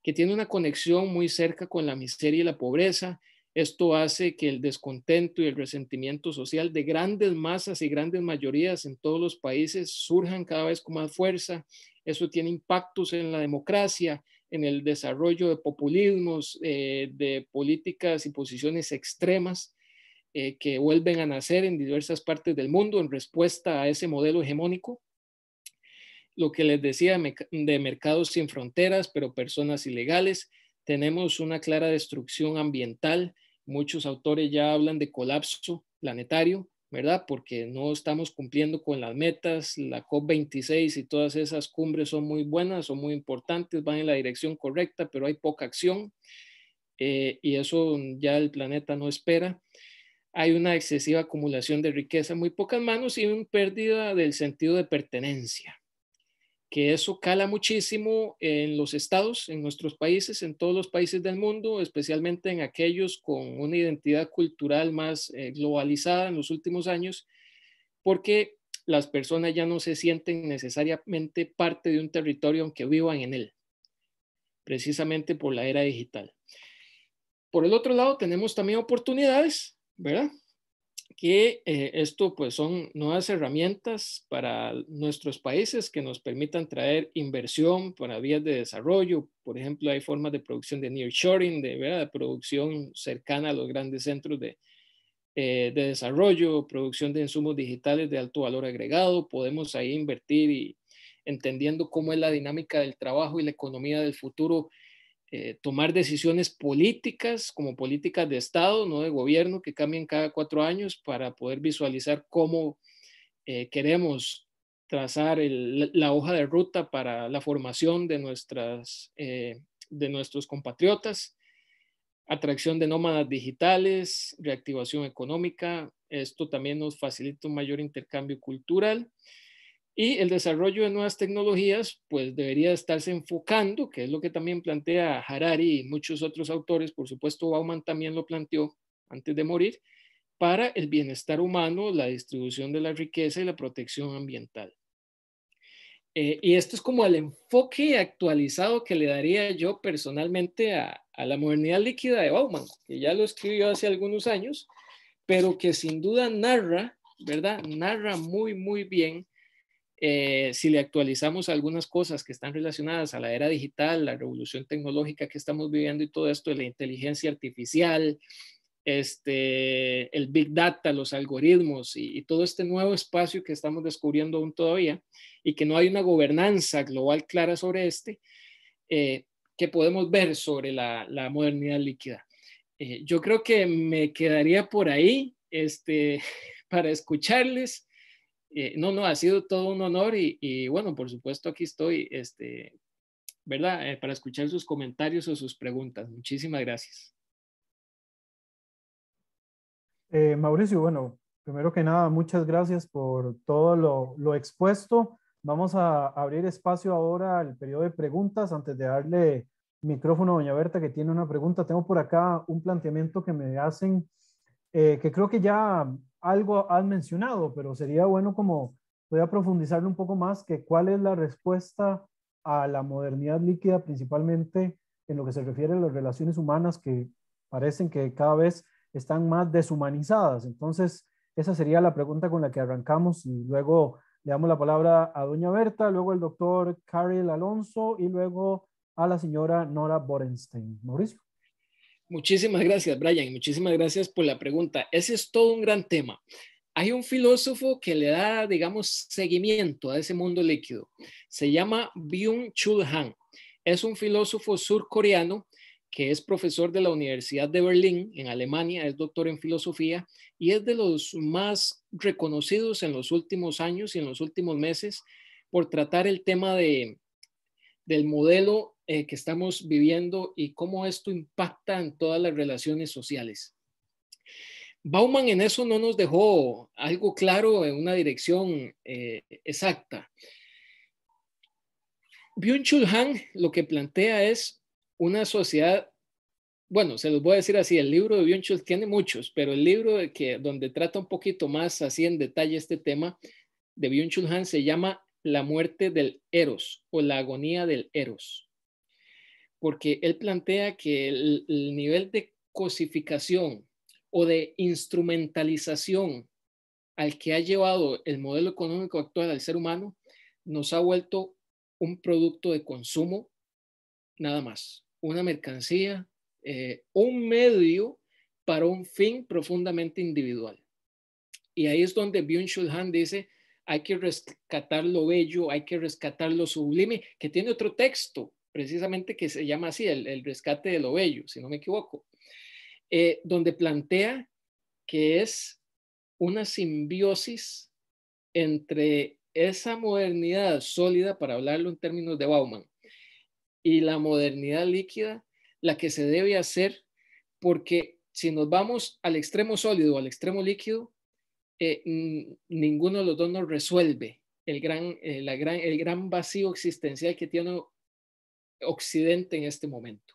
que tiene una conexión muy cerca con la miseria y la pobreza. Esto hace que el descontento y el resentimiento social de grandes masas y grandes mayorías en todos los países surjan cada vez con más fuerza. Eso tiene impactos en la democracia, en el desarrollo de populismos, de políticas y posiciones extremas que vuelven a nacer en diversas partes del mundo en respuesta a ese modelo hegemónico. Lo que les decía de mercados sin fronteras, pero personas ilegales. Tenemos una clara destrucción ambiental. Muchos autores ya hablan de colapso planetario, ¿verdad? Porque no estamos cumpliendo con las metas. La COP26 y todas esas cumbres son muy buenas, son muy importantes, van en la dirección correcta, pero hay poca acción y eso ya el planeta no espera. Hay una excesiva acumulación de riqueza en muy pocas manos y una pérdida del sentido de pertenencia, que eso cala muchísimo en los estados, en nuestros países, en todos los países del mundo, especialmente en aquellos con una identidad cultural más globalizada en los últimos años, porque las personas ya no se sienten necesariamente parte de un territorio aunque vivan en él, precisamente por la era digital. Por el otro lado, tenemos también oportunidades, ¿verdad? Que esto pues son nuevas herramientas para nuestros países que nos permitan traer inversión para vías de desarrollo. Por ejemplo, hay formas de producción de nearshoring, ¿verdad? De producción cercana a los grandes centros de desarrollo, producción de insumos digitales de alto valor agregado. Podemos ahí invertir y entendiendo cómo es la dinámica del trabajo y la economía del futuro, tomar decisiones políticas como políticas de Estado, no de gobierno, que cambien cada 4 años para poder visualizar cómo queremos trazar la hoja de ruta para la formación de nuestros compatriotas, atracción de nómadas digitales, reactivación económica. Esto también nos facilita un mayor intercambio cultural. Y el desarrollo de nuevas tecnologías, pues debería estarse enfocando, que es lo que también plantea Harari y muchos otros autores, por supuesto Bauman también lo planteó antes de morir, para el bienestar humano, la distribución de la riqueza y la protección ambiental. Y esto es como el enfoque actualizado que le daría yo personalmente a la modernidad líquida de Bauman, que ya lo escribió hace algunos años, pero que sin duda narra, ¿verdad? Narra muy, muy bien. Si le actualizamos algunas cosas que están relacionadas a la era digital, la revolución tecnológica que estamos viviendo y todo esto de la inteligencia artificial, el Big Data, los algoritmos y todo este nuevo espacio que estamos descubriendo aún todavía y que no hay una gobernanza global clara sobre que podemos ver sobre la modernidad líquida. Yo creo que me quedaría por ahí para escucharles. No, ha sido todo un honor y bueno, por supuesto aquí estoy, ¿verdad? Para escuchar sus comentarios o sus preguntas. Muchísimas gracias. Mauricio, bueno, primero que nada, muchas gracias por todo lo expuesto. Vamos a abrir espacio ahora al periodo de preguntas. Antes de darle micrófono a doña Berta, que tiene una pregunta, tengo por acá un planteamiento que me hacen, que creo que ya algo has mencionado, pero sería bueno como voy a profundizarlo un poco más, que cuál es la respuesta a la modernidad líquida, principalmente en lo que se refiere a las relaciones humanas, que parecen que cada vez están más deshumanizadas. Entonces, esa sería la pregunta con la que arrancamos y luego le damos la palabra a doña Berta, luego el doctor Karel Alonso y luego a la señora Nora Borenstein. Mauricio. Muchísimas gracias, Brian. Muchísimas gracias por la pregunta. Ese es todo un gran tema. Hay un filósofo que le da, digamos, seguimiento a ese mundo líquido. Se llama Byung-Chul Han. Es un filósofo surcoreano que es profesor de la Universidad de Berlín, en Alemania, es doctor en filosofía y es de los más reconocidos en los últimos años y en los últimos meses por tratar el tema del modelo que estamos viviendo y cómo esto impacta en todas las relaciones sociales. Bauman en eso no nos dejó algo claro en una dirección exacta. Byung-Chul Han lo que plantea es una sociedad, bueno, se los voy a decir así, el libro de Byung-Chul tiene muchos, pero el libro donde trata un poquito más así en detalle este tema de Byung-Chul Han se llama La muerte del Eros o la agonía del Eros, porque él plantea que el nivel de cosificación o de instrumentalización al que ha llevado el modelo económico actual al ser humano nos ha vuelto un producto de consumo nada más, una mercancía, un medio para un fin profundamente individual. Y ahí es donde Byung-Chul Han dice, hay que rescatar lo bello, hay que rescatar lo sublime, que tiene otro texto precisamente que se llama así, el rescate de lo bello, si no me equivoco, donde plantea que es una simbiosis entre esa modernidad sólida, para hablarlo en términos de Bauman, y la modernidad líquida, la que se debe hacer, porque si nos vamos al extremo sólido o al extremo líquido, ninguno de los dos nos resuelve el gran vacío existencial que tiene Occidente en este momento.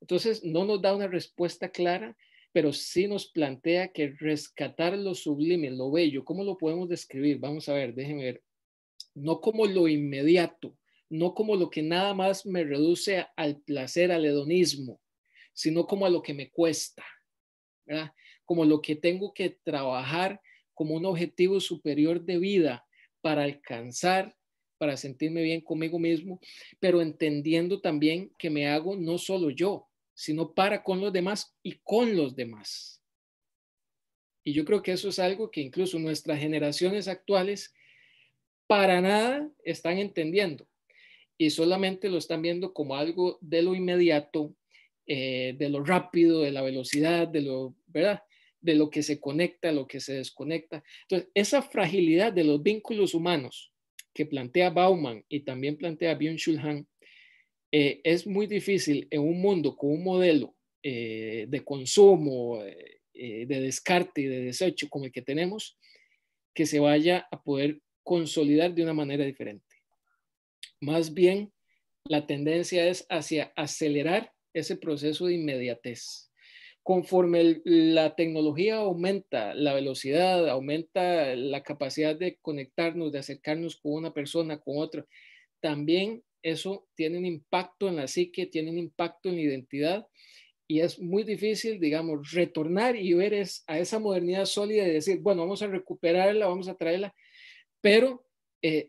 Entonces, no nos da una respuesta clara, pero sí nos plantea que rescatar lo sublime, lo bello, ¿cómo lo podemos describir? Vamos a ver, déjenme ver. No como lo inmediato, no como lo que nada más me reduce al placer, al hedonismo, sino como a lo que me cuesta, ¿verdad? Como lo que tengo que trabajar como un objetivo superior de vida para alcanzar, para sentirme bien conmigo mismo, pero entendiendo también que me hago no solo yo, sino para con los demás y con los demás. Y yo creo que eso es algo que incluso nuestras generaciones actuales para nada están entendiendo y solamente lo están viendo como algo de lo inmediato, de lo rápido, de la velocidad, de lo, ¿verdad? De lo que se conecta, lo que se desconecta. Entonces, esa fragilidad de los vínculos humanos que plantea Bauman y también plantea Byung-Chul Han, es muy difícil en un mundo con un modelo de consumo, de descarte y de desecho como el que tenemos, que se vaya a poder consolidar de una manera diferente. Más bien, la tendencia es hacia acelerar ese proceso de inmediatez. Conforme la tecnología aumenta la velocidad, aumenta la capacidad de conectarnos, de acercarnos con una persona, con otra, también eso tiene un impacto en la psique, tiene un impacto en la identidad y es muy difícil, digamos, retornar y ver a esa modernidad sólida y decir, bueno, vamos a recuperarla, vamos a traerla, pero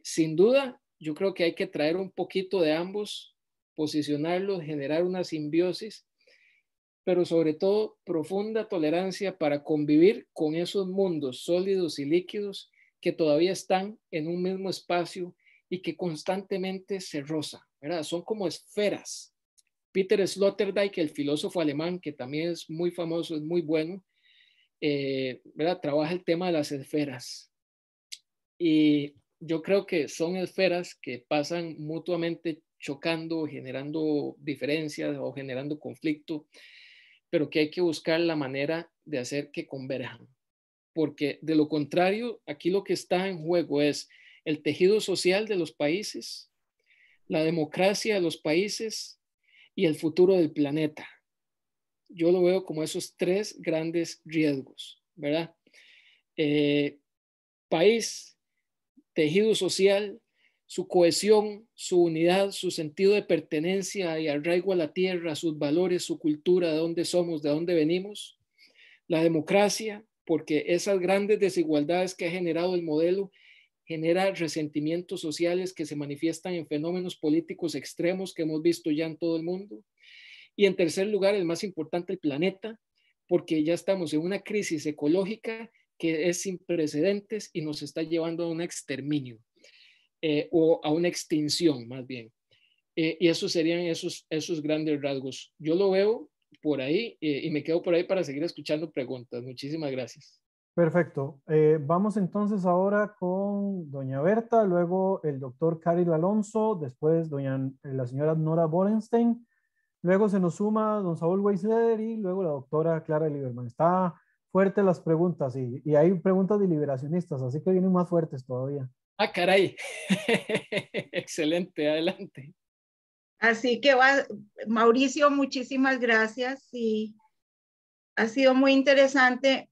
sin duda yo creo que hay que traer un poquito de ambos, posicionarlos, generar una simbiosis, pero sobre todo profunda tolerancia para convivir con esos mundos sólidos y líquidos que todavía están en un mismo espacio y que constantemente se rozan, ¿verdad? Son como esferas. Peter Sloterdijk, el filósofo alemán, que también es muy famoso, es muy bueno, ¿verdad? Trabaja el tema de las esferas. Y yo creo que son esferas que pasan mutuamente chocando, generando diferencias o generando conflicto, pero que hay que buscar la manera de hacer que converjan. Porque de lo contrario, aquí lo que está en juego es el tejido social de los países, la democracia de los países y el futuro del planeta. Yo lo veo como esos tres grandes riesgos, ¿verdad? País, tejido social, su cohesión, su unidad, su sentido de pertenencia y arraigo a la tierra, sus valores, su cultura, de dónde somos, de dónde venimos. La democracia, porque esas grandes desigualdades que ha generado el modelo genera resentimientos sociales que se manifiestan en fenómenos políticos extremos que hemos visto ya en todo el mundo. Y en tercer lugar, el más importante, el planeta, porque ya estamos en una crisis ecológica que es sin precedentes y nos está llevando a un exterminio o a una extinción más bien. Y esos serían esos grandes rasgos. Yo lo veo por ahí y me quedo por ahí para seguir escuchando preguntas. Muchísimas gracias. Perfecto. Vamos entonces ahora con doña Berta, luego el doctor Carlos Alonso, después la señora Nora Borenstein, luego se nos suma don Saúl Weisler y luego la doctora Clara Lieberman. Está fuertes las preguntas y hay preguntas de liberacionistas, así que vienen más fuertes todavía. Ah, caray. Excelente, adelante. Así que Mauricio, muchísimas gracias y ha sido muy interesante.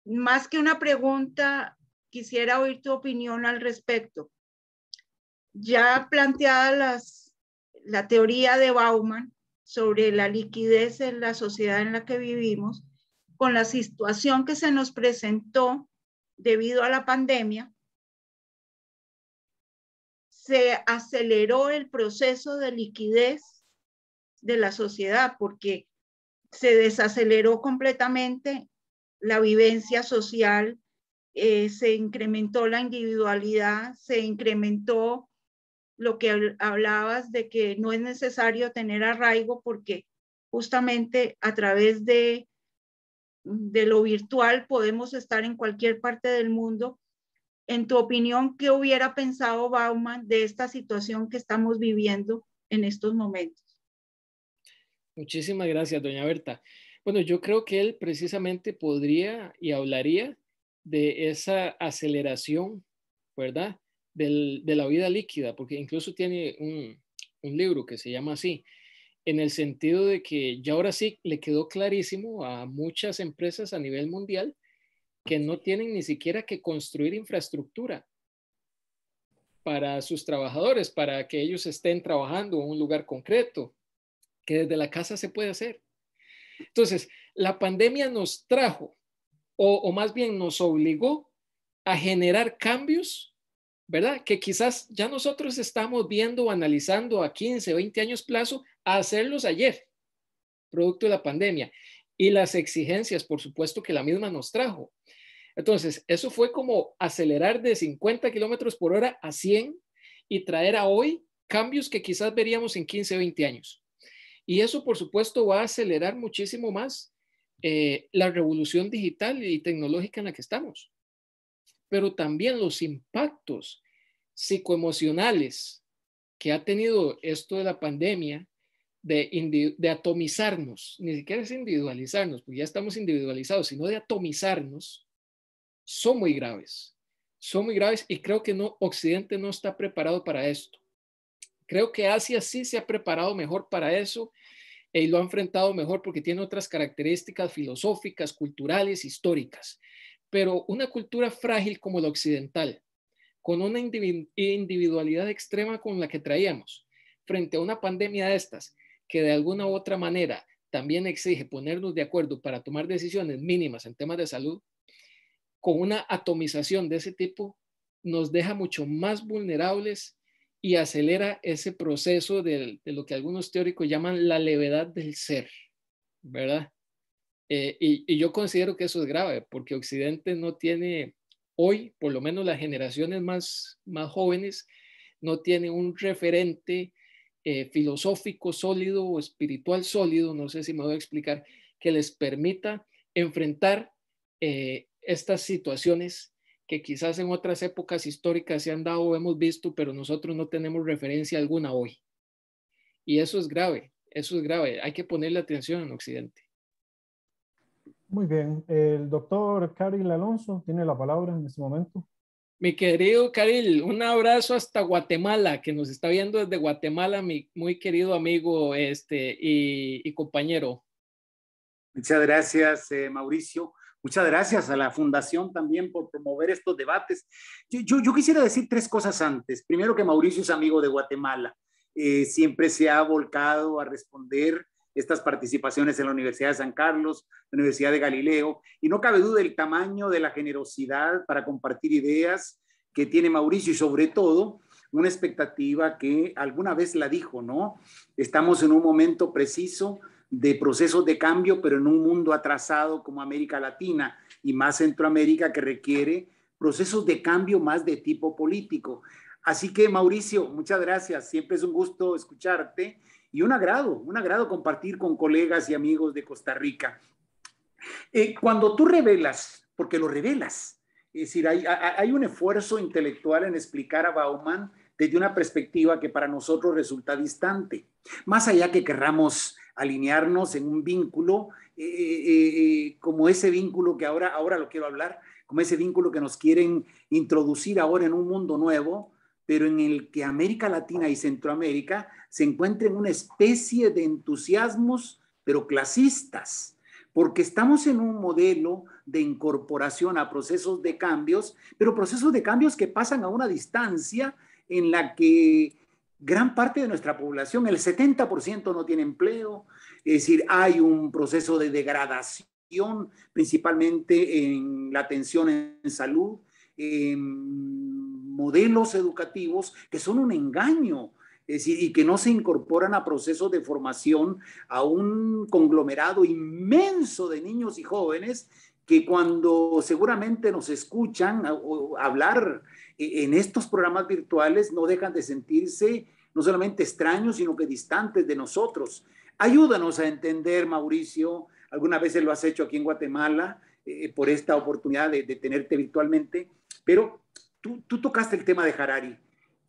Más que una pregunta, quisiera oír tu opinión al respecto. Ya planteada la teoría de Bauman sobre la liquidez en la sociedad en la que vivimos, con la situación que se nos presentó debido a la pandemia, se aceleró el proceso de liquidez de la sociedad porque se desaceleró completamente la vivencia social, se incrementó la individualidad, se incrementó lo que hablabas de que no es necesario tener arraigo porque justamente a través de lo virtual podemos estar en cualquier parte del mundo. En tu opinión, ¿qué hubiera pensado Bauman de esta situación que estamos viviendo en estos momentos? Muchísimas gracias, doña Berta. Bueno, yo creo que él precisamente podría y hablaría de esa aceleración, ¿verdad? De la vida líquida, porque incluso tiene un libro que se llama así, en el sentido de que ya ahora sí le quedó clarísimo a muchas empresas a nivel mundial que no tienen ni siquiera que construir infraestructura para sus trabajadores, para que ellos estén trabajando en un lugar concreto, que desde la casa se puede hacer. Entonces, la pandemia nos trajo, o más bien nos obligó a generar cambios, ¿verdad? Que quizás ya nosotros estamos viendo o analizando a 15, 20 años plazo, a hacerlos ayer, producto de la pandemia. Y las exigencias, por supuesto, que la misma nos trajo. Entonces, eso fue como acelerar de 50 kilómetros por hora a 100 y traer a hoy cambios que quizás veríamos en 15, 20 años. Y eso, por supuesto, va a acelerar muchísimo más la revolución digital y tecnológica en la que estamos. Pero también los impactos psicoemocionales que ha tenido esto de la pandemia, de atomizarnos, ni siquiera es individualizarnos, porque ya estamos individualizados, sino de atomizarnos, son muy graves. Son muy graves y creo que Occidente no está preparado para esto. Creo que Asia sí se ha preparado mejor para eso y lo ha enfrentado mejor porque tiene otras características filosóficas, culturales, históricas. Pero una cultura frágil como la occidental, con una individualidad extrema con la que traíamos, frente a una pandemia de estas, que de alguna u otra manera también exige ponernos de acuerdo para tomar decisiones mínimas en temas de salud, con una atomización de ese tipo, nos deja mucho más vulnerables y acelera ese proceso de lo que algunos teóricos llaman la levedad del ser, ¿verdad? Y yo considero que eso es grave, porque Occidente no tiene hoy, por lo menos las generaciones más jóvenes, no tiene un referente filosófico sólido o espiritual sólido, no sé si me voy a explicar, que les permita enfrentar estas situaciones que quizás en otras épocas históricas se han dado o hemos visto, pero nosotros no tenemos referencia alguna hoy. Y eso es grave, hay que ponerle atención en Occidente. Muy bien, el doctor Caril Alonso tiene la palabra en este momento. Mi querido Caril, un abrazo hasta Guatemala, que nos está viendo desde Guatemala, mi muy querido amigo y compañero. Muchas gracias, Mauricio. Muchas gracias a la Fundación también por promover estos debates. Yo quisiera decir tres cosas antes. Primero, que Mauricio es amigo de Guatemala. Siempre se ha volcado a responder estas participaciones en la Universidad de San Carlos, la Universidad de Galileo, y no cabe duda del tamaño de la generosidad para compartir ideas que tiene Mauricio y sobre todo una expectativa que alguna vez la dijo, ¿no? Estamos en un momento preciso de procesos de cambio, pero en un mundo atrasado como América Latina y más Centroamérica, que requiere procesos de cambio más de tipo político. Así que, Mauricio, muchas gracias. Siempre es un gusto escucharte y un agrado compartir con colegas y amigos de Costa Rica. Cuando tú revelas, porque lo revelas, es decir, hay un esfuerzo intelectual en explicar a Bauman desde una perspectiva que para nosotros resulta distante. Más allá que querramos alinearnos en un vínculo, como ese vínculo que ahora lo quiero hablar, como ese vínculo que nos quieren introducir ahora en un mundo nuevo, pero en el que América Latina y Centroamérica se encuentren una especie de entusiasmos, pero clasistas, porque estamos en un modelo de incorporación a procesos de cambios, pero procesos de cambios que pasan a una distancia en la que gran parte de nuestra población, el 70% no tiene empleo, es decir, hay un proceso de degradación, principalmente en la atención en salud, modelos educativos que son un engaño, es decir, y que no se incorporan a procesos de formación a un conglomerado inmenso de niños y jóvenes que cuando seguramente nos escuchan hablar en estos programas virtuales no dejan de sentirse no solamente extraños, sino que distantes de nosotros. Ayúdanos a entender, Mauricio, algunas veces lo has hecho aquí en Guatemala, por esta oportunidad de tenerte virtualmente, pero tú tocaste el tema de Harari,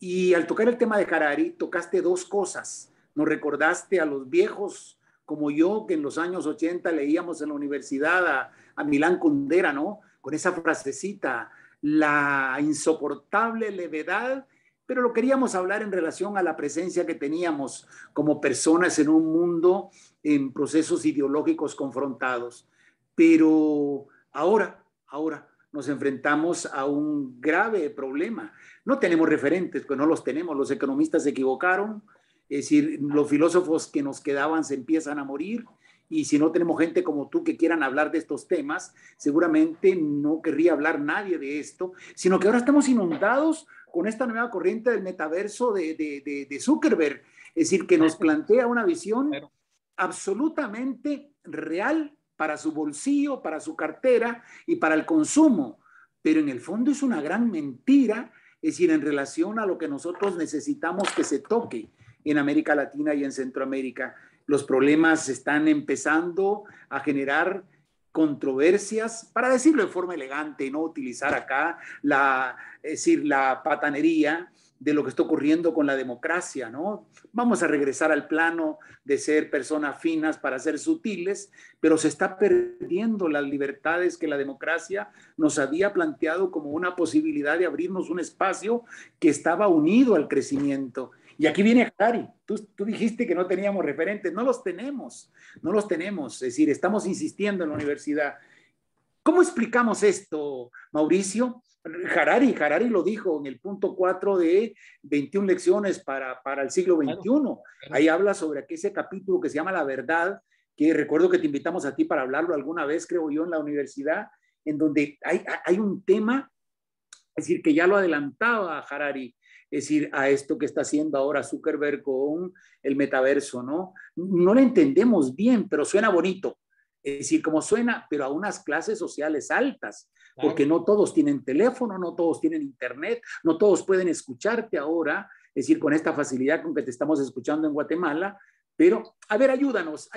y al tocar el tema de Harari, tocaste dos cosas. Nos recordaste a los viejos como yo, que en los años 80 leíamos en la universidad a Milán Kundera, ¿no? Con esa frasecita, la insoportable levedad, pero lo queríamos hablar en relación a la presencia que teníamos como personas en un mundo en procesos ideológicos confrontados. Pero ahora nos enfrentamos a un grave problema. No tenemos referentes, pues no los tenemos. Los economistas se equivocaron. Es decir, los filósofos que nos quedaban se empiezan a morir, y si no tenemos gente como tú que quieran hablar de estos temas, seguramente no querría hablar nadie de esto, sino que ahora estamos inundados con esta nueva corriente del metaverso de Zuckerberg, es decir, que nos plantea una visión absolutamente real para su bolsillo, para su cartera y para el consumo, pero en el fondo es una gran mentira, es decir, en relación a lo que nosotros necesitamos que se toque en América Latina y en Centroamérica. Los problemas están empezando a generar controversias, para decirlo de forma elegante y no utilizar acá es decir, la patanería de lo que está ocurriendo con la democracia, ¿no? Vamos a regresar al plano de ser personas finas para ser sutiles, pero se está perdiendo las libertades que la democracia nos había planteado como una posibilidad de abrirnos un espacio que estaba unido al crecimiento. Y aquí viene Harari, tú dijiste que no teníamos referentes, no los tenemos, es decir, estamos insistiendo en la universidad. ¿Cómo explicamos esto, Mauricio? Harari lo dijo en el punto 4 de 21 lecciones para el siglo XXI. Ahí habla sobre ese capítulo que se llama La Verdad, que recuerdo que te invitamos a ti para hablarlo alguna vez, creo yo, en la universidad, en donde hay un tema, es decir, que ya lo adelantaba Harari, es decir, a esto que está haciendo ahora Zuckerberg con el metaverso, ¿no? No lo entendemos bien, pero suena bonito. Es decir, como suena, pero a unas clases sociales altas, porque no todos tienen teléfono, no todos tienen internet, no todos pueden escucharte ahora, es decir, con esta facilidad con que te estamos escuchando en Guatemala, pero, a ver, ayúdanos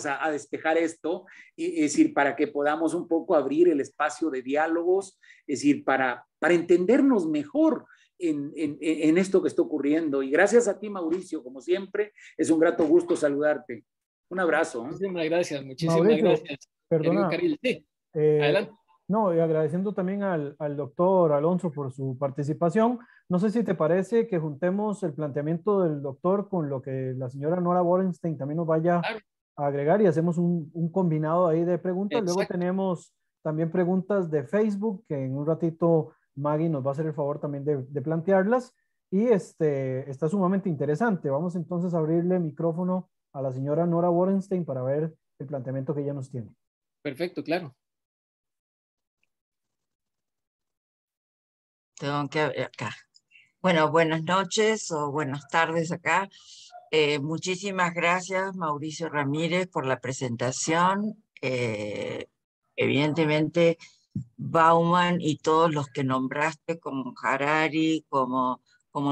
a despejar esto, es decir, para que podamos un poco abrir el espacio de diálogos, es decir, para entendernos mejor en esto que está ocurriendo. Y gracias a ti, Mauricio, como siempre, es un grato gusto saludarte. Un abrazo. Muchísimas gracias, Mauricio, gracias. Perdona. Sí, adelante. No, y agradeciendo también al doctor Alonso por su participación. No sé si te parece que juntemos el planteamiento del doctor con lo que la señora Nora Borenstein también nos vaya a agregar y hacemos un combinado ahí de preguntas. Exacto. Luego tenemos también preguntas de Facebook, que en un ratito Maggie nos va a hacer el favor también de plantearlas. Y está sumamente interesante. Vamos entonces a abrirle micrófono a la señora Nora Borenstein para ver el planteamiento que ella nos tiene. Perfecto, claro. Tengo que abrir acá. Bueno, buenas noches o buenas tardes acá. Muchísimas gracias, Mauricio Ramírez, por la presentación. Evidentemente, Bauman y todos los que nombraste, como Harari, como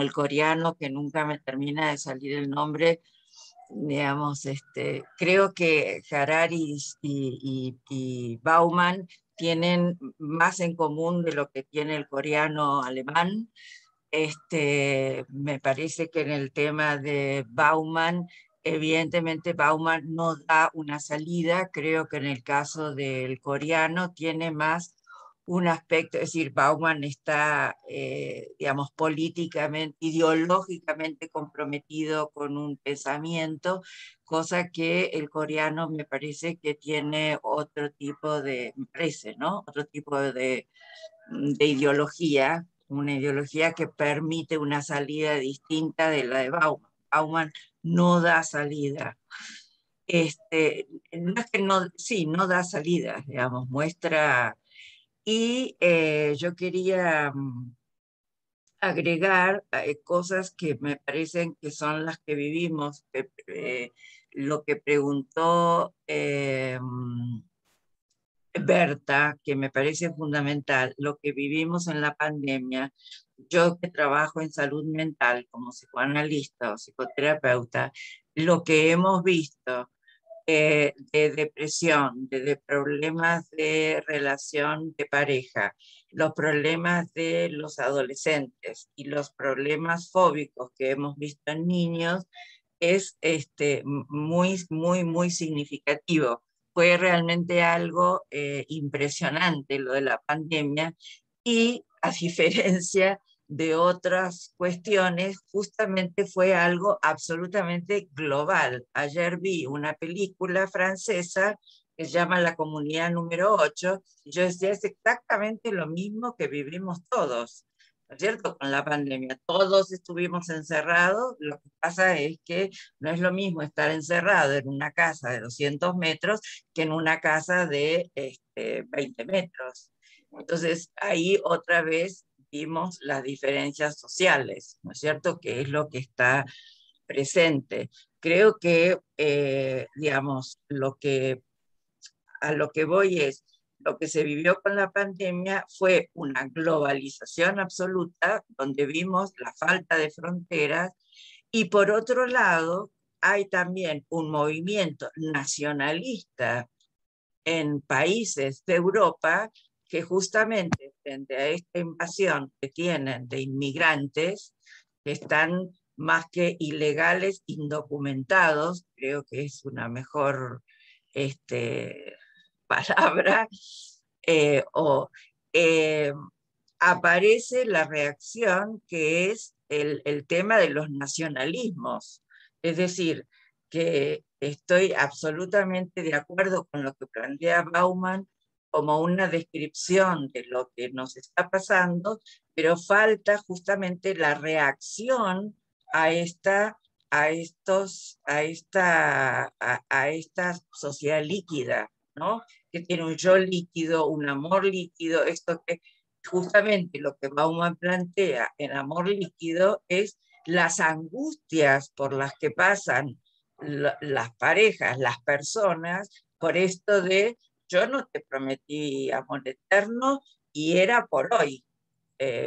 el coreano, que nunca me termina de salir el nombre, digamos, creo que Harari y Bauman tienen más en común de lo que tiene el coreano alemán. Me parece que en el tema de Bauman, evidentemente Bauman no da una salida, creo que en el caso del coreano tiene más un aspecto, es decir, Bauman está, digamos, políticamente, ideológicamente comprometido con un pensamiento, cosa que el coreano me parece que tiene otro tipo de, me parece, ¿no? Otro tipo de ideología, una ideología que permite una salida distinta de la de Bauman. Bauman no da salida. No es que no, sí, no da salida, digamos, muestra. Y yo quería agregar cosas que me parecen que son las que vivimos. Lo que preguntó Berta, que me parece fundamental, lo que vivimos en la pandemia. Yo que trabajo en salud mental como psicoanalista o psicoterapeuta, lo que hemos visto de depresión, de problemas de relación de pareja, los problemas de los adolescentes y los problemas fóbicos que hemos visto en niños es muy, muy, muy significativo. Fue realmente algo impresionante lo de la pandemia y a diferencia de otras cuestiones, justamente fue algo absolutamente global. Ayer vi una película francesa que se llama La Comunidad Número 8, y yo decía, es exactamente lo mismo que vivimos todos. ¿no es cierto? Con la pandemia. Todos estuvimos encerrados. Lo que pasa es que no es lo mismo estar encerrado en una casa de 200 metros que en una casa de 20 metros. Entonces, ahí otra vez vimos las diferencias sociales, ¿no es cierto? Que es lo que está presente. Creo que, digamos, a lo que voy es, lo que se vivió con la pandemia fue una globalización absoluta, donde vimos la falta de fronteras, y por otro lado, hay también un movimiento nacionalista en países de Europa que justamente frente a esta invasión que tienen de inmigrantes, que están más que ilegales, indocumentados, creo que es una mejor palabra, eh, o, eh, aparece la reacción que es el tema de los nacionalismos. Es decir, que estoy absolutamente de acuerdo con lo que plantea Bauman como una descripción de lo que nos está pasando, pero falta justamente la reacción a esta sociedad líquida, ¿no? Que tiene un yo líquido, un amor líquido, esto que justamente lo que Bauman plantea en amor líquido es las angustias por las que pasan las parejas, las personas, por esto de yo no te prometí amor eterno y era por hoy,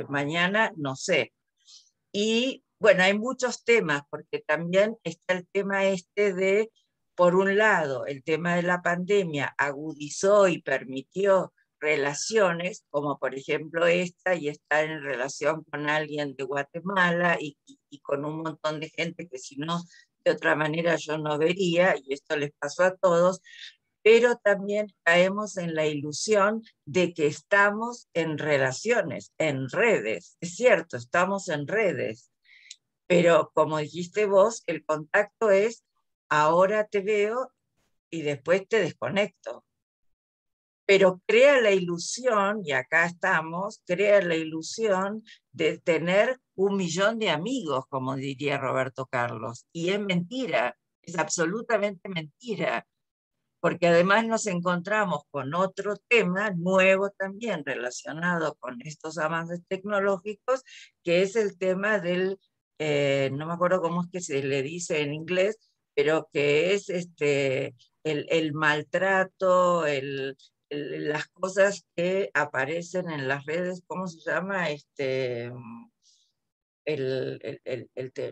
mañana no sé. Y bueno, hay muchos temas, porque también está el tema de, por un lado, el tema de la pandemia agudizó y permitió relaciones, como por ejemplo esta, y estar en relación con alguien de Guatemala y con un montón de gente que si no, de otra manera yo no vería, y esto les pasó a todos, pero también caemos en la ilusión de que estamos en relaciones, en redes. Es cierto, estamos en redes, pero como dijiste vos, el contacto es ahora te veo y después te desconecto. Pero crea la ilusión, y acá estamos, crea la ilusión de tener 1.000.000 de amigos, como diría Roberto Carlos. Y es mentira, es absolutamente mentira, porque además nos encontramos con otro tema nuevo también relacionado con estos avances tecnológicos, que es el tema del, no me acuerdo cómo es que se le dice en inglés, pero que es el maltrato, las cosas que aparecen en las redes, ¿cómo se llama?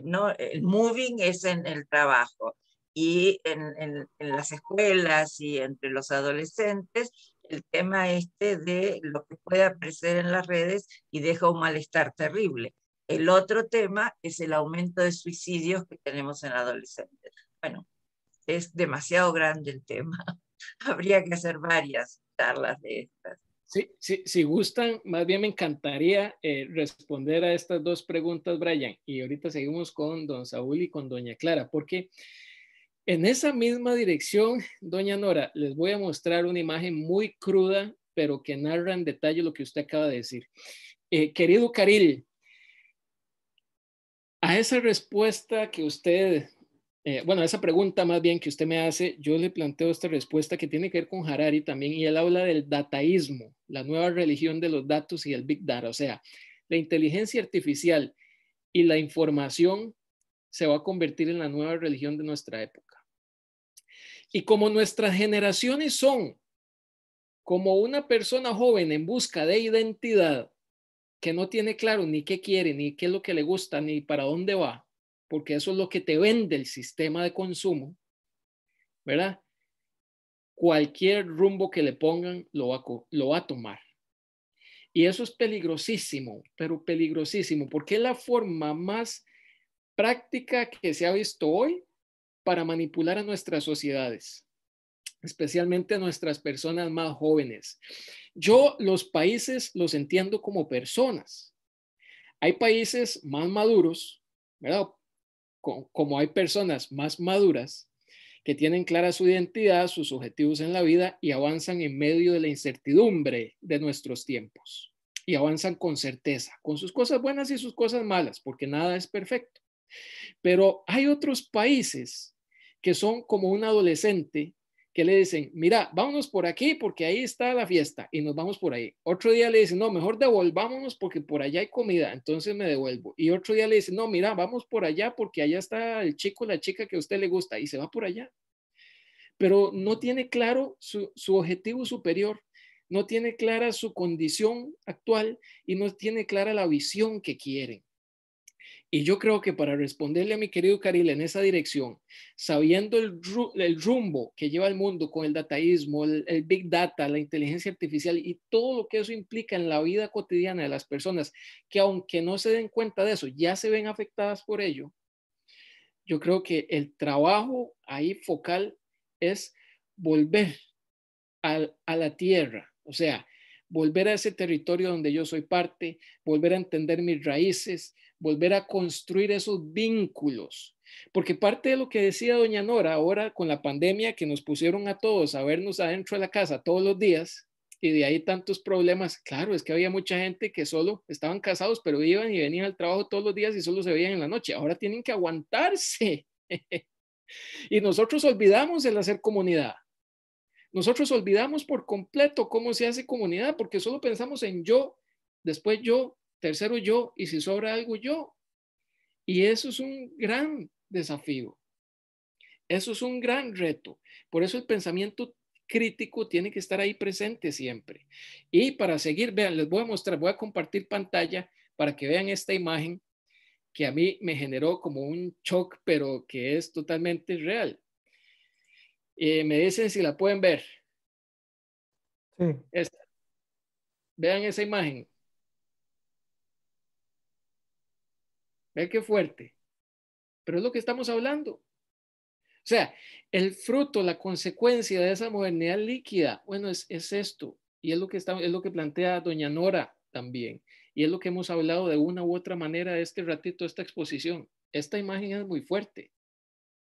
No, el moving es en el trabajo, y en las escuelas y entre los adolescentes, el tema de lo que puede aparecer en las redes y deja un malestar terrible. El otro tema es el aumento de suicidios que tenemos en adolescentes. Bueno, es demasiado grande el tema. Habría que hacer varias charlas de estas. Sí, sí, si gustan, más bien me encantaría responder a estas dos preguntas, Brian, y ahorita seguimos con don Saúl y con doña Clara, porque en esa misma dirección, doña Nora, les voy a mostrar una imagen muy cruda, pero que narra en detalle lo que usted acaba de decir. Querido Caril, a esa respuesta que usted, bueno, a esa pregunta más bien que usted me hace, yo le planteo esta respuesta que tiene que ver con Harari también, y él habla del dataísmo, la nueva religión de los datos y el Big Data, o sea, la inteligencia artificial y la información se va a convertir en la nueva religión de nuestra época. Y como nuestras generaciones son como una persona joven en busca de identidad, que no tiene claro ni qué quiere, ni qué es lo que le gusta, ni para dónde va, porque eso es lo que te vende el sistema de consumo, ¿verdad? Cualquier rumbo que le pongan lo va a tomar. Y eso es peligrosísimo, pero peligrosísimo, porque es la forma más práctica que se ha visto hoy para manipular a nuestras sociedades, especialmente a nuestras personas más jóvenes. Yo los países los entiendo como personas. Hay países más maduros, ¿verdad? Como hay personas más maduras que tienen clara su identidad, sus objetivos en la vida y avanzan en medio de la incertidumbre de nuestros tiempos. y avanzan con certeza, con sus cosas buenas y sus cosas malas, porque nada es perfecto. Pero hay otros países que son como un adolescente que le dicen, mira, vámonos por aquí porque ahí está la fiesta y nos vamos por ahí. Otro día le dicen, no, mejor devolvámonos porque por allá hay comida, entonces me devuelvo. Y otro día le dicen, no, mira, vamos por allá porque allá está el chico, la chica que a usted le gusta y se va por allá. Pero no tiene claro su objetivo superior, no tiene clara su condición actual y no tiene clara la visión que quieren. Y yo creo que para responderle a mi querido Caril en esa dirección, sabiendo el rumbo que lleva el mundo con el dataísmo, el big data, la inteligencia artificial y todo lo que eso implica en la vida cotidiana de las personas, que aunque no se den cuenta de eso, ya se ven afectadas por ello, yo creo que el trabajo ahí focal es volver a la tierra, o sea, volver a ese territorio donde yo soy parte, volver a entender mis raíces, volver a construir esos vínculos. Porque parte de lo que decía doña Nora ahora con la pandemia que nos pusieron a todos a vernos adentro de la casa todos los días y de ahí tantos problemas, claro, es que había mucha gente que solo estaban casados, pero iban y venían al trabajo todos los días y solo se veían en la noche. Ahora tienen que aguantarse. Y nosotros olvidamos el hacer comunidad. Nosotros olvidamos por completo cómo se hace comunidad porque solo pensamos en yo, después yo, tercero yo y si sobra algo yo. Y eso es un gran desafío. Eso es un gran reto. Por eso el pensamiento crítico tiene que estar ahí presente siempre. Y para seguir, vean, les voy a mostrar, voy a compartir pantalla para que vean esta imagen que a mí me generó como un shock, pero que es totalmente real. Me dicen si la pueden ver. Sí. Vean esa imagen. Vean qué fuerte. Pero es lo que estamos hablando. O sea, el fruto, la consecuencia de esa modernidad líquida, bueno, es esto. Y es lo que plantea doña Nora también. Y es lo que hemos hablado de una u otra manera de este ratito, esta exposición. Esta imagen es muy fuerte,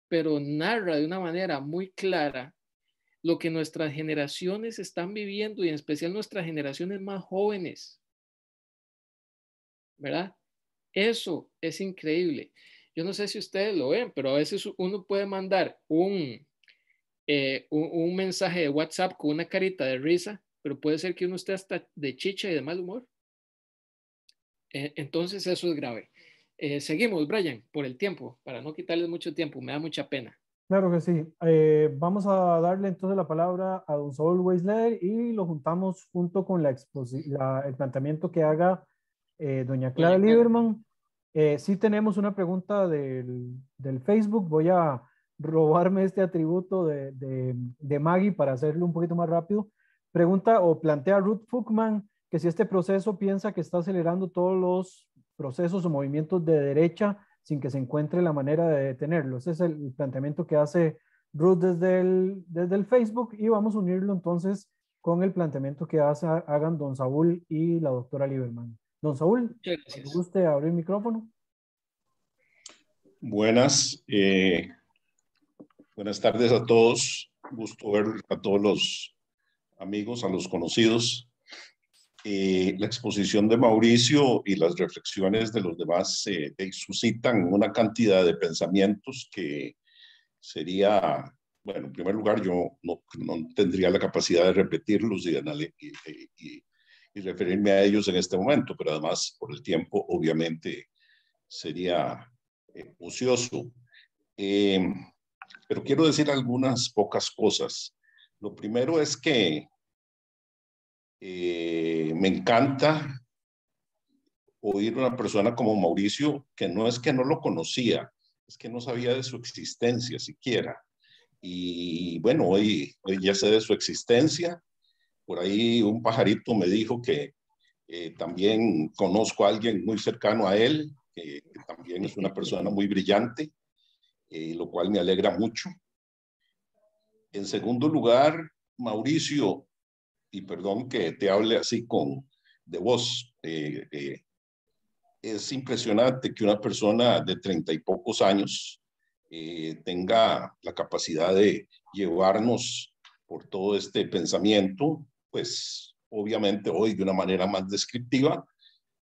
pero narra de una manera muy clara lo que nuestras generaciones están viviendo y en especial nuestras generaciones más jóvenes. ¿Verdad? Eso es increíble. Yo no sé si ustedes lo ven, pero a veces uno puede mandar un mensaje de WhatsApp con una carita de risa, pero puede ser que uno esté hasta de chicha y de mal humor. Entonces eso es grave. Seguimos, Brian, por el tiempo, para no quitarles mucho tiempo, me da mucha pena. Claro que sí. Vamos a darle entonces la palabra a don Saúl Weisler y lo juntamos junto con el planteamiento que haga doña Clara Lieberman. Sí tenemos una pregunta del Facebook. Voy a robarme este atributo de Maggie para hacerlo un poquito más rápido. Pregunta o plantea Ruth Fuchman que si este proceso piensa que está acelerando todos los procesos o movimientos de derecha sin que se encuentre la manera de detenerlo. Ese es el planteamiento que hace Ruth desde el Facebook y vamos a unirlo entonces con el planteamiento que hagan don Saúl y la doctora Lieberman. Don Saúl, ¿le guste abrir el micrófono? Buenas tardes a todos. Gusto ver a todos los amigos, a los conocidos. La exposición de Mauricio y las reflexiones de los demás suscitan una cantidad de pensamientos que sería, bueno, en primer lugar, yo no tendría la capacidad de repetirlos y referirme a ellos en este momento, pero además, por el tiempo, obviamente, sería ocioso. Pero quiero decir algunas pocas cosas. Lo primero es que me encanta oír una persona como Mauricio, que no es que no lo conocía, es que no sabía de su existencia siquiera. Y bueno, hoy ya sé de su existencia. Por ahí un pajarito me dijo que también conozco a alguien muy cercano a él, que también es una persona muy brillante, lo cual me alegra mucho. En segundo lugar, Mauricio, y perdón que te hable así de voz, es impresionante que una persona de 30 y pocos años tenga la capacidad de llevarnos por todo este pensamiento, pues obviamente hoy de una manera más descriptiva,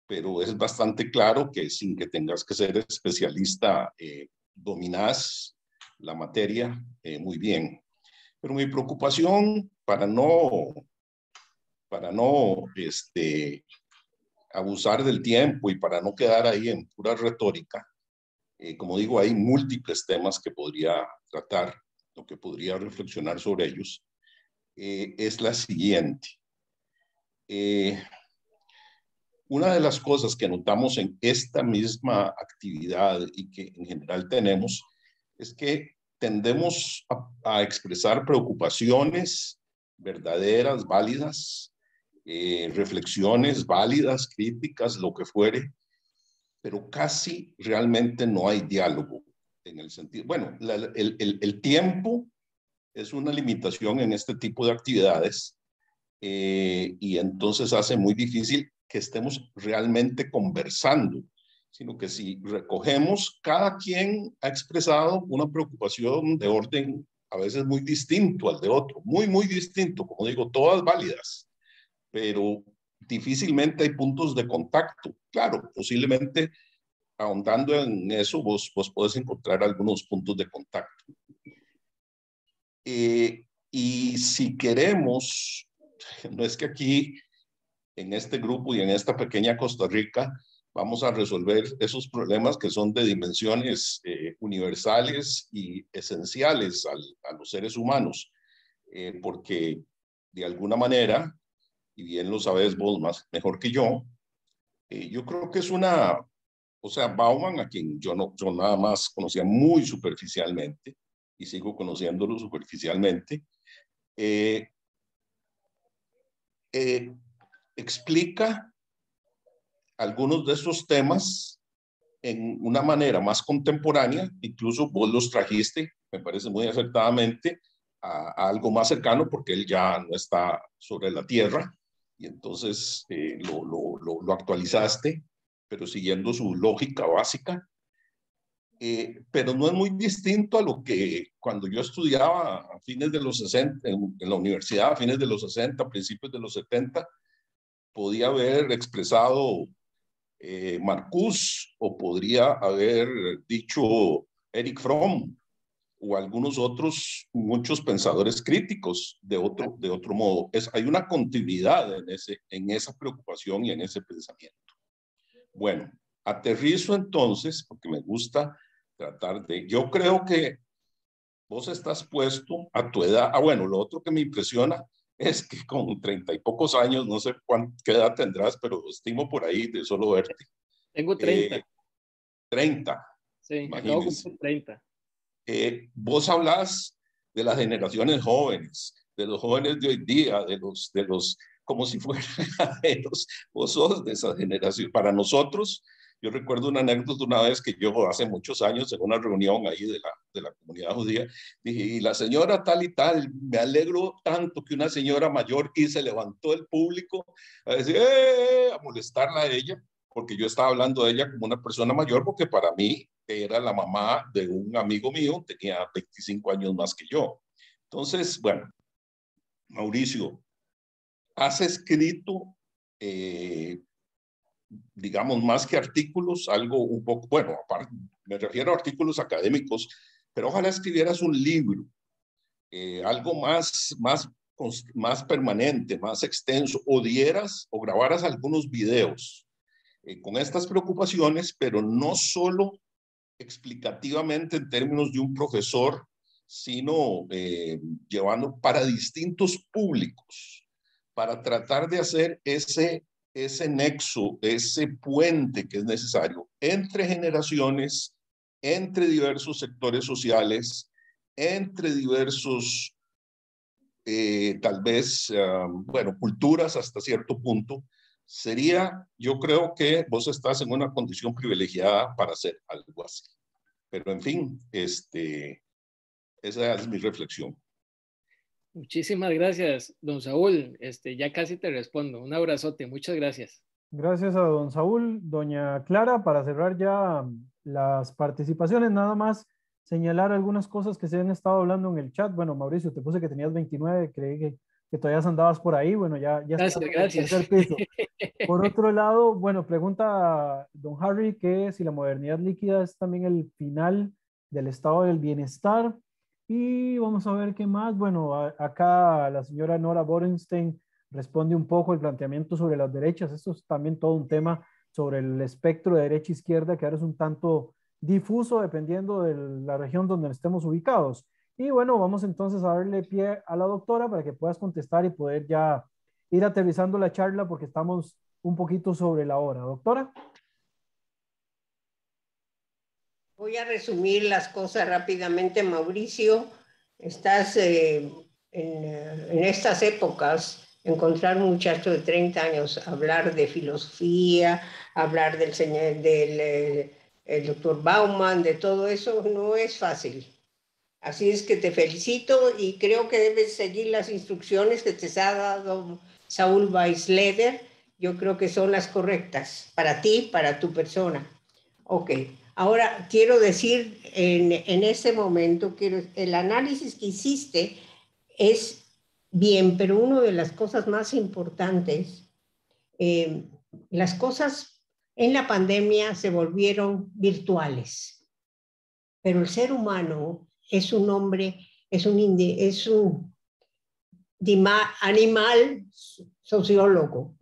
pero es bastante claro que sin que tengas que ser especialista, dominás la materia muy bien. Pero mi preocupación, para no abusar del tiempo y para no quedar ahí en pura retórica, como digo, hay múltiples temas que podría tratar o que podría reflexionar sobre ellos, es la siguiente. Una de las cosas que notamos en esta misma actividad y que en general tenemos es que tendemos a expresar preocupaciones verdaderas, válidas, reflexiones válidas, críticas, lo que fuere, pero casi realmente no hay diálogo en el sentido. Bueno, el tiempo es una limitación en este tipo de actividades, y entonces hace muy difícil que estemos realmente conversando, sino que si recogemos, cada quien ha expresado una preocupación de orden a veces muy distinto al de otro, muy, muy distinto, como digo, todas válidas, pero difícilmente hay puntos de contacto. Claro, posiblemente ahondando en eso, vos podés encontrar algunos puntos de contacto. Y si queremos, no es que aquí en este grupo y en esta pequeña Costa Rica vamos a resolver esos problemas que son de dimensiones universales y esenciales a los seres humanos, porque de alguna manera, y bien lo sabes vos mejor que yo creo que es una, o sea, Bauman, a quien yo nada más conocía muy superficialmente y sigo conociéndolo superficialmente, explica algunos de esos temas en una manera más contemporánea, incluso vos los trajiste, me parece muy acertadamente, a algo más cercano, porque él ya no está sobre la tierra, y entonces lo actualizaste, pero siguiendo su lógica básica. Pero no es muy distinto a lo que cuando yo estudiaba a fines de los 60, en la universidad, a fines de los 60, principios de los 70, podía haber expresado Marcuse, o podría haber dicho Eric Fromm, o algunos otros, muchos pensadores críticos de otro modo. Hay una continuidad en esa preocupación y en ese pensamiento. Bueno, aterrizo entonces, porque me gusta tratar de, yo creo que vos estás puesto a tu edad. Bueno, lo otro que me impresiona es que con 30 y pocos años, no sé qué edad tendrás, pero estimo por ahí de solo verte. Tengo 30. 30. Sí, acabo de cumplir 30. Vos hablas de las generaciones jóvenes, de los jóvenes de hoy día, de los como si fueran vos sos de esa generación. Para nosotros, yo recuerdo una anécdota una vez que yo hace muchos años en una reunión ahí de la comunidad judía, dije, y la señora tal y tal, me alegro tanto que una señora mayor, y se levantó el público a decir, a molestarla a ella, porque yo estaba hablando de ella como una persona mayor, porque para mí era la mamá de un amigo mío, tenía 25 años más que yo. Entonces, bueno, Mauricio, has escrito, digamos, más que artículos, algo un poco, bueno, aparte, me refiero a artículos académicos, pero ojalá escribieras un libro, algo más permanente, más extenso, o dieras o grabaras algunos videos con estas preocupaciones, pero no solo explicativamente en términos de un profesor, sino llevando para distintos públicos, para tratar de hacer ese nexo, ese puente que es necesario entre generaciones, entre diversos sectores sociales, entre diversos, tal vez, bueno, culturas hasta cierto punto. Yo creo que vos estás en una condición privilegiada para hacer algo así. Pero en fin, esa es mi reflexión. Muchísimas gracias, don Saúl. Ya casi te respondo. Un abrazote, muchas gracias. Gracias a don Saúl. Doña Clara, para cerrar ya las participaciones, nada más señalar algunas cosas que se han estado hablando en el chat. Bueno, Mauricio, te puse que tenías 29, creí que que todavía andabas por ahí. Bueno, ya Gracias, estás en el gracias. tercer piso. Por otro lado, bueno, pregunta don Harry que si la modernidad líquida es también el final del estado del bienestar. Y vamos a ver qué más. Bueno, acá la señora Nora Borenstein responde un poco el planteamiento sobre las derechas. Esto es también todo un tema sobre el espectro de derecha-izquierda, que ahora es un tanto difuso dependiendo de la región donde estemos ubicados. Y bueno, vamos entonces a darle pie a la doctora para que puedas contestar y poder ya ir aterrizando la charla porque estamos un poquito sobre la hora. Doctora. Voy a resumir las cosas rápidamente, Mauricio. Estás en estas épocas, encontrar un muchacho de 30 años, hablar de filosofía, hablar el doctor Bauman, de todo eso, no es fácil. Así es que te felicito y creo que debes seguir las instrucciones que te ha dado Saúl Weisleder. Yo creo que son las correctas para ti, para tu persona. Ok, ahora quiero decir en este momento, el análisis que hiciste es bien, pero una de las cosas más importantes, las cosas en la pandemia se volvieron virtuales, pero el ser humano es un hombre, es un animal sociológico,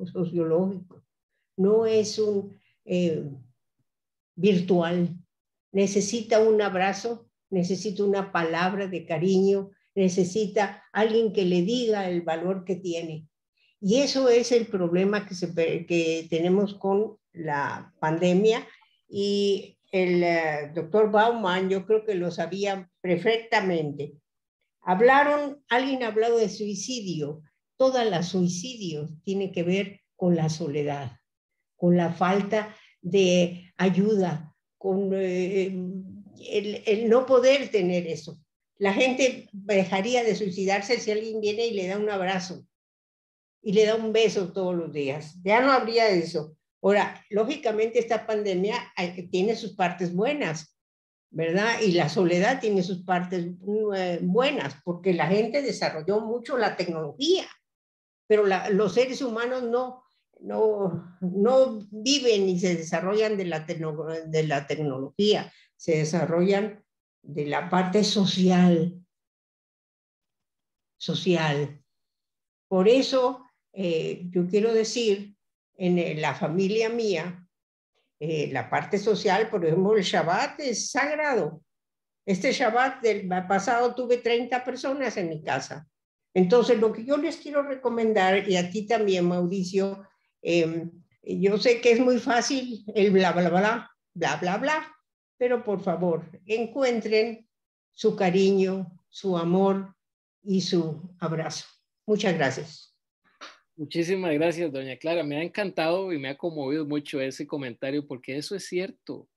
no es un virtual. Necesita un abrazo, necesita una palabra de cariño, necesita alguien que le diga el valor que tiene. Y eso es el problema que tenemos con la pandemia. Y el doctor Bauman, yo creo que lo sabía perfectamente. Alguien ha hablado de suicidio. Todos los suicidios tienen que ver con la soledad, con la falta de ayuda, con el no poder tener eso. La gente dejaría de suicidarse si alguien viene y le da un abrazo y le da un beso todos los días. Ya no habría eso. Ahora, lógicamente esta pandemia tiene sus partes buenas, ¿verdad? Y la soledad tiene sus partes buenas, porque la gente desarrolló mucho la tecnología, pero los seres humanos no viven ni se desarrollan de la tecnología, se desarrollan de la parte social. Por eso, yo quiero decir, en la familia mía, la parte social, por ejemplo, el Shabbat es sagrado. Este Shabbat del pasado tuve 30 personas en mi casa. Entonces, lo que yo les quiero recomendar, y a ti también, Mauricio, yo sé que es muy fácil el bla, bla, bla, bla, bla, bla, pero por favor, encuentren su cariño, su amor y su abrazo. Muchas gracias. Muchísimas gracias, doña Clara. Me ha encantado y me ha conmovido mucho ese comentario porque eso es cierto.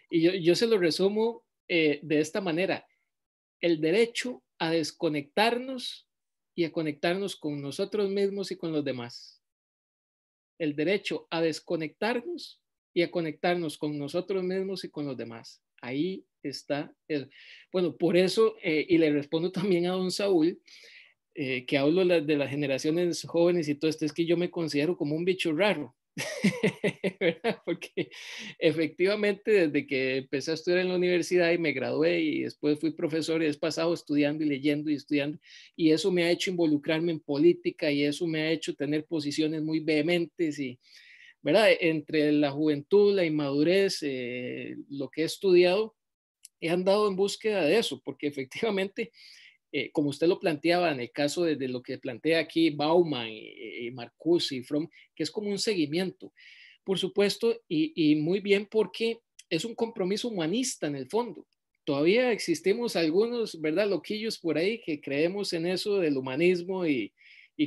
Y yo se lo resumo de esta manera. El derecho a desconectarnos y a conectarnos con nosotros mismos y con los demás. El derecho a desconectarnos y a conectarnos con nosotros mismos y con los demás. Ahí está. Bueno, por eso, y le respondo también a don Saúl, que hablo de las generaciones jóvenes y todo esto, es que yo me considero como un bicho raro. ¿Verdad? Porque efectivamente desde que empecé a estudiar en la universidad y me gradué y después fui profesor y he pasado estudiando y leyendo y estudiando y eso me ha hecho involucrarme en política y eso me ha hecho tener posiciones muy vehementes y, ¿verdad? Entre la juventud, la inmadurez, lo que he estudiado, he andado en búsqueda de eso porque efectivamente como usted lo planteaba en el caso de lo que plantea aquí Bauman y Marcuse y Fromm, que es como un seguimiento, por supuesto, y muy bien porque es un compromiso humanista en el fondo. Todavía existimos algunos, ¿verdad?, loquillos por ahí que creemos en eso del humanismo y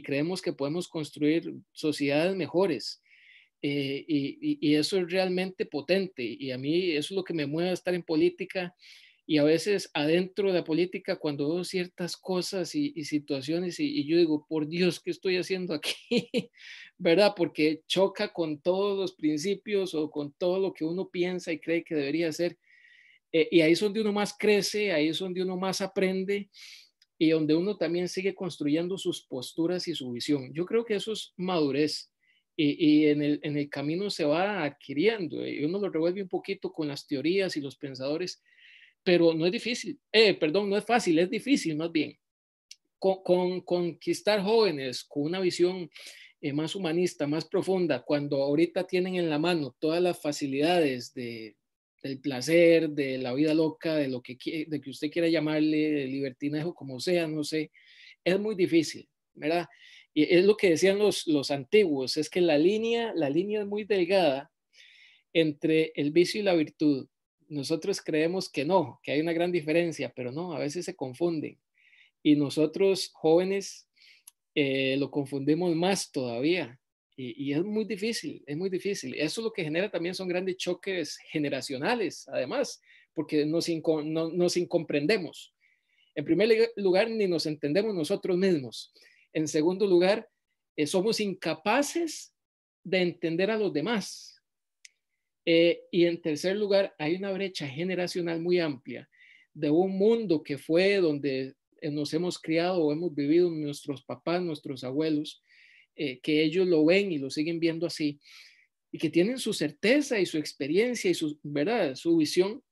creemos que podemos construir sociedades mejores. Y eso es realmente potente y a mí eso es lo que me mueve a estar en política y a veces adentro de la política cuando veo ciertas cosas y situaciones y yo digo, por Dios, ¿qué estoy haciendo aquí? ¿Verdad? Porque choca con todos los principios o con todo lo que uno piensa y cree que debería ser. Y ahí es donde uno más crece, ahí es donde uno más aprende y donde uno también sigue construyendo sus posturas y su visión. Yo creo que eso es madurez y en el camino se va adquiriendo y uno lo revuelve un poquito con las teorías y los pensadores, pero no es difícil, perdón, no es fácil, es difícil más bien. Con conquistar jóvenes con una visión más humanista, más profunda, cuando ahorita tienen en la mano todas las facilidades del placer, de la vida loca, de lo que usted quiera llamarle, de libertinaje, como sea, no sé, es muy difícil, ¿verdad? Y es lo que decían los antiguos, es que la línea es muy delgada entre el vicio y la virtud. Nosotros creemos que no, que hay una gran diferencia, pero no, a veces se confunden. Y nosotros jóvenes lo confundimos más todavía. Y es muy difícil, es muy difícil. Eso lo que genera también son grandes choques generacionales, además, porque nos incomprendemos. En primer lugar, ni nos entendemos nosotros mismos. En segundo lugar, somos incapaces de entender a los demás. Y en tercer lugar, hay una brecha generacional muy amplia de un mundo que fue donde nos hemos criado o hemos vivido nuestros papás, nuestros abuelos, que ellos lo ven y lo siguen viendo así, y que tienen su certeza y su experiencia y ¿verdad? Su visión,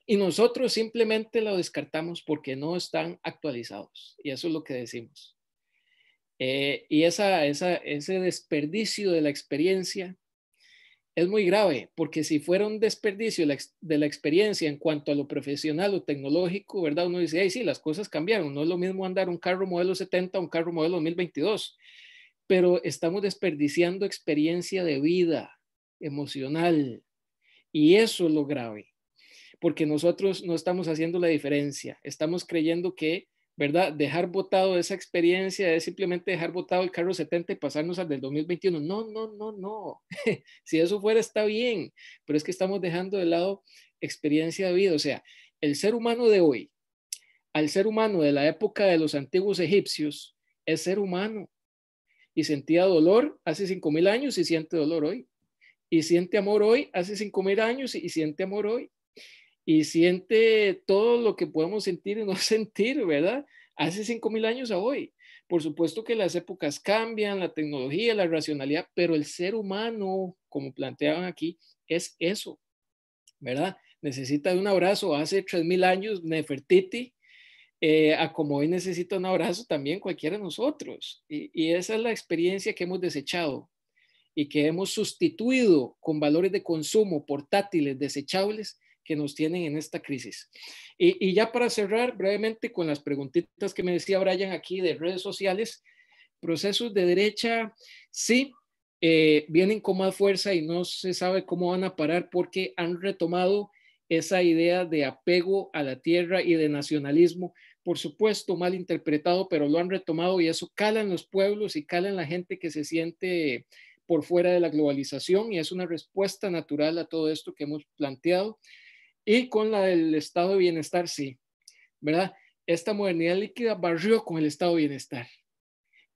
y nosotros simplemente lo descartamos porque no están actualizados, y eso es lo que decimos. Y ese desperdicio de la experiencia es muy grave, porque si fuera un desperdicio de la experiencia en cuanto a lo profesional o tecnológico, ¿verdad? Uno dice, hey, sí, las cosas cambiaron, no es lo mismo andar un carro modelo 70 a un carro modelo 2022, pero estamos desperdiciando experiencia de vida emocional, y eso es lo grave, porque nosotros no estamos haciendo la diferencia, estamos creyendo que, ¿verdad? Dejar botado esa experiencia es simplemente dejar botado el carro 70 y pasarnos al del 2021. No. Si eso fuera, está bien, pero es que estamos dejando de lado experiencia de vida. O sea, el ser humano de hoy, al ser humano de la época de los antiguos egipcios, es ser humano y sentía dolor hace 5,000 años y siente dolor hoy. Y siente amor hoy, hace 5,000 años y siente amor hoy. Y siente todo lo que podemos sentir y no sentir, ¿verdad? Hace 5,000 años a hoy. Por supuesto que las épocas cambian, la tecnología, la racionalidad, pero el ser humano, como planteaban aquí, es eso, ¿verdad? Necesita de un abrazo. Hace 3,000 años, Nefertiti, a como hoy necesita un abrazo también cualquiera de nosotros. Y esa es la experiencia que hemos desechado y que hemos sustituido con valores de consumo portátiles, desechables, que nos tienen en esta crisis. Y ya para cerrar brevemente con las preguntitas que me decía Brian aquí de redes sociales, procesos de derecha, sí, vienen con más fuerza y no se sabe cómo van a parar porque han retomado esa idea de apego a la tierra y de nacionalismo, por supuesto mal interpretado, pero lo han retomado y eso cala en los pueblos y cala en la gente que se siente por fuera de la globalización, y es una respuesta natural a todo esto que hemos planteado. Y con la del estado de bienestar, sí, ¿verdad? Esta modernidad líquida barrió con el estado de bienestar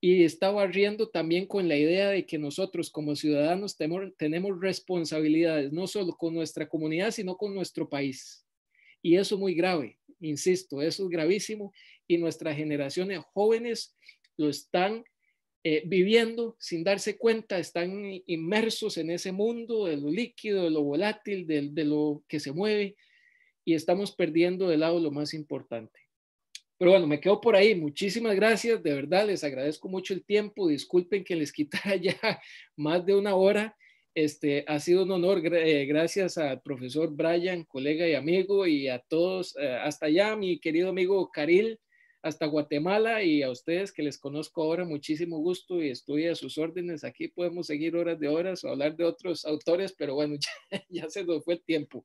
y está barriendo también con la idea de que nosotros como ciudadanos tenemos responsabilidades, no solo con nuestra comunidad, sino con nuestro país. Y eso es muy grave, insisto, eso es gravísimo, y nuestras generaciones jóvenes lo están viviendo sin darse cuenta, están inmersos en ese mundo de lo líquido, de lo volátil, de lo que se mueve, y estamos perdiendo de lado lo más importante. Pero bueno, me quedo por ahí. Muchísimas gracias, de verdad, les agradezco mucho el tiempo. Disculpen que les quitara ya más de una hora. Ha sido un honor. Gracias al profesor Brian, colega y amigo, y a todos, hasta allá, mi querido amigo Caril, hasta Guatemala, y a ustedes que les conozco ahora, muchísimo gusto y estoy a sus órdenes. Aquí podemos seguir horas de horas o hablar de otros autores, pero bueno, ya se nos fue el tiempo.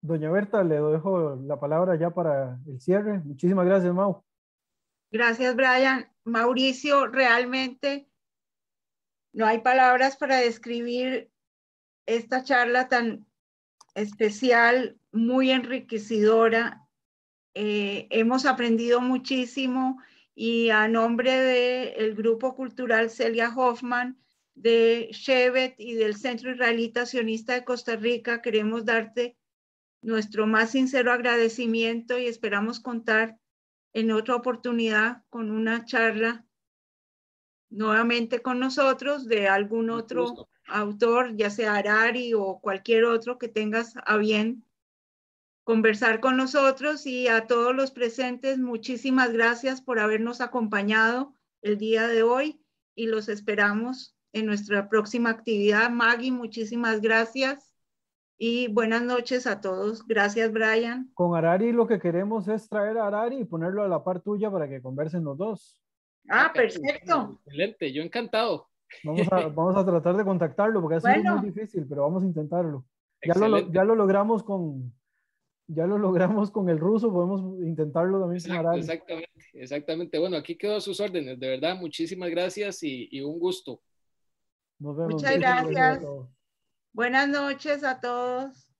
Doña Berta, le dejo la palabra ya para el cierre. Muchísimas gracias, Mau. Gracias, Brian. Mauricio, realmente no hay palabras para describir esta charla tan especial, muy enriquecedora. Hemos aprendido muchísimo y a nombre del Grupo Cultural Celia Hoffman, de Shevet y del Centro Israelita Sionista de Costa Rica, queremos darte nuestro más sincero agradecimiento y esperamos contar en otra oportunidad con una charla nuevamente con nosotros de algún otro autor, ya sea Harari o cualquier otro que tengas a bien conversar con nosotros. Y a todos los presentes, muchísimas gracias por habernos acompañado el día de hoy y los esperamos en nuestra próxima actividad. Maggie, muchísimas gracias y buenas noches a todos. Gracias, Brian. Con Harari lo que queremos es traer a Harari y ponerlo a la par tuya para que conversen los dos. Ah, perfecto. Excelente, yo encantado. Vamos a tratar de contactarlo porque ha sido muy difícil, pero vamos a intentarlo. Ya lo logramos con el ruso, podemos intentarlo también con Harari. Exactamente. Bueno, aquí quedo a sus órdenes. De verdad, muchísimas gracias y un gusto. Nos vemos. Muchas gracias. Buenas noches a todos.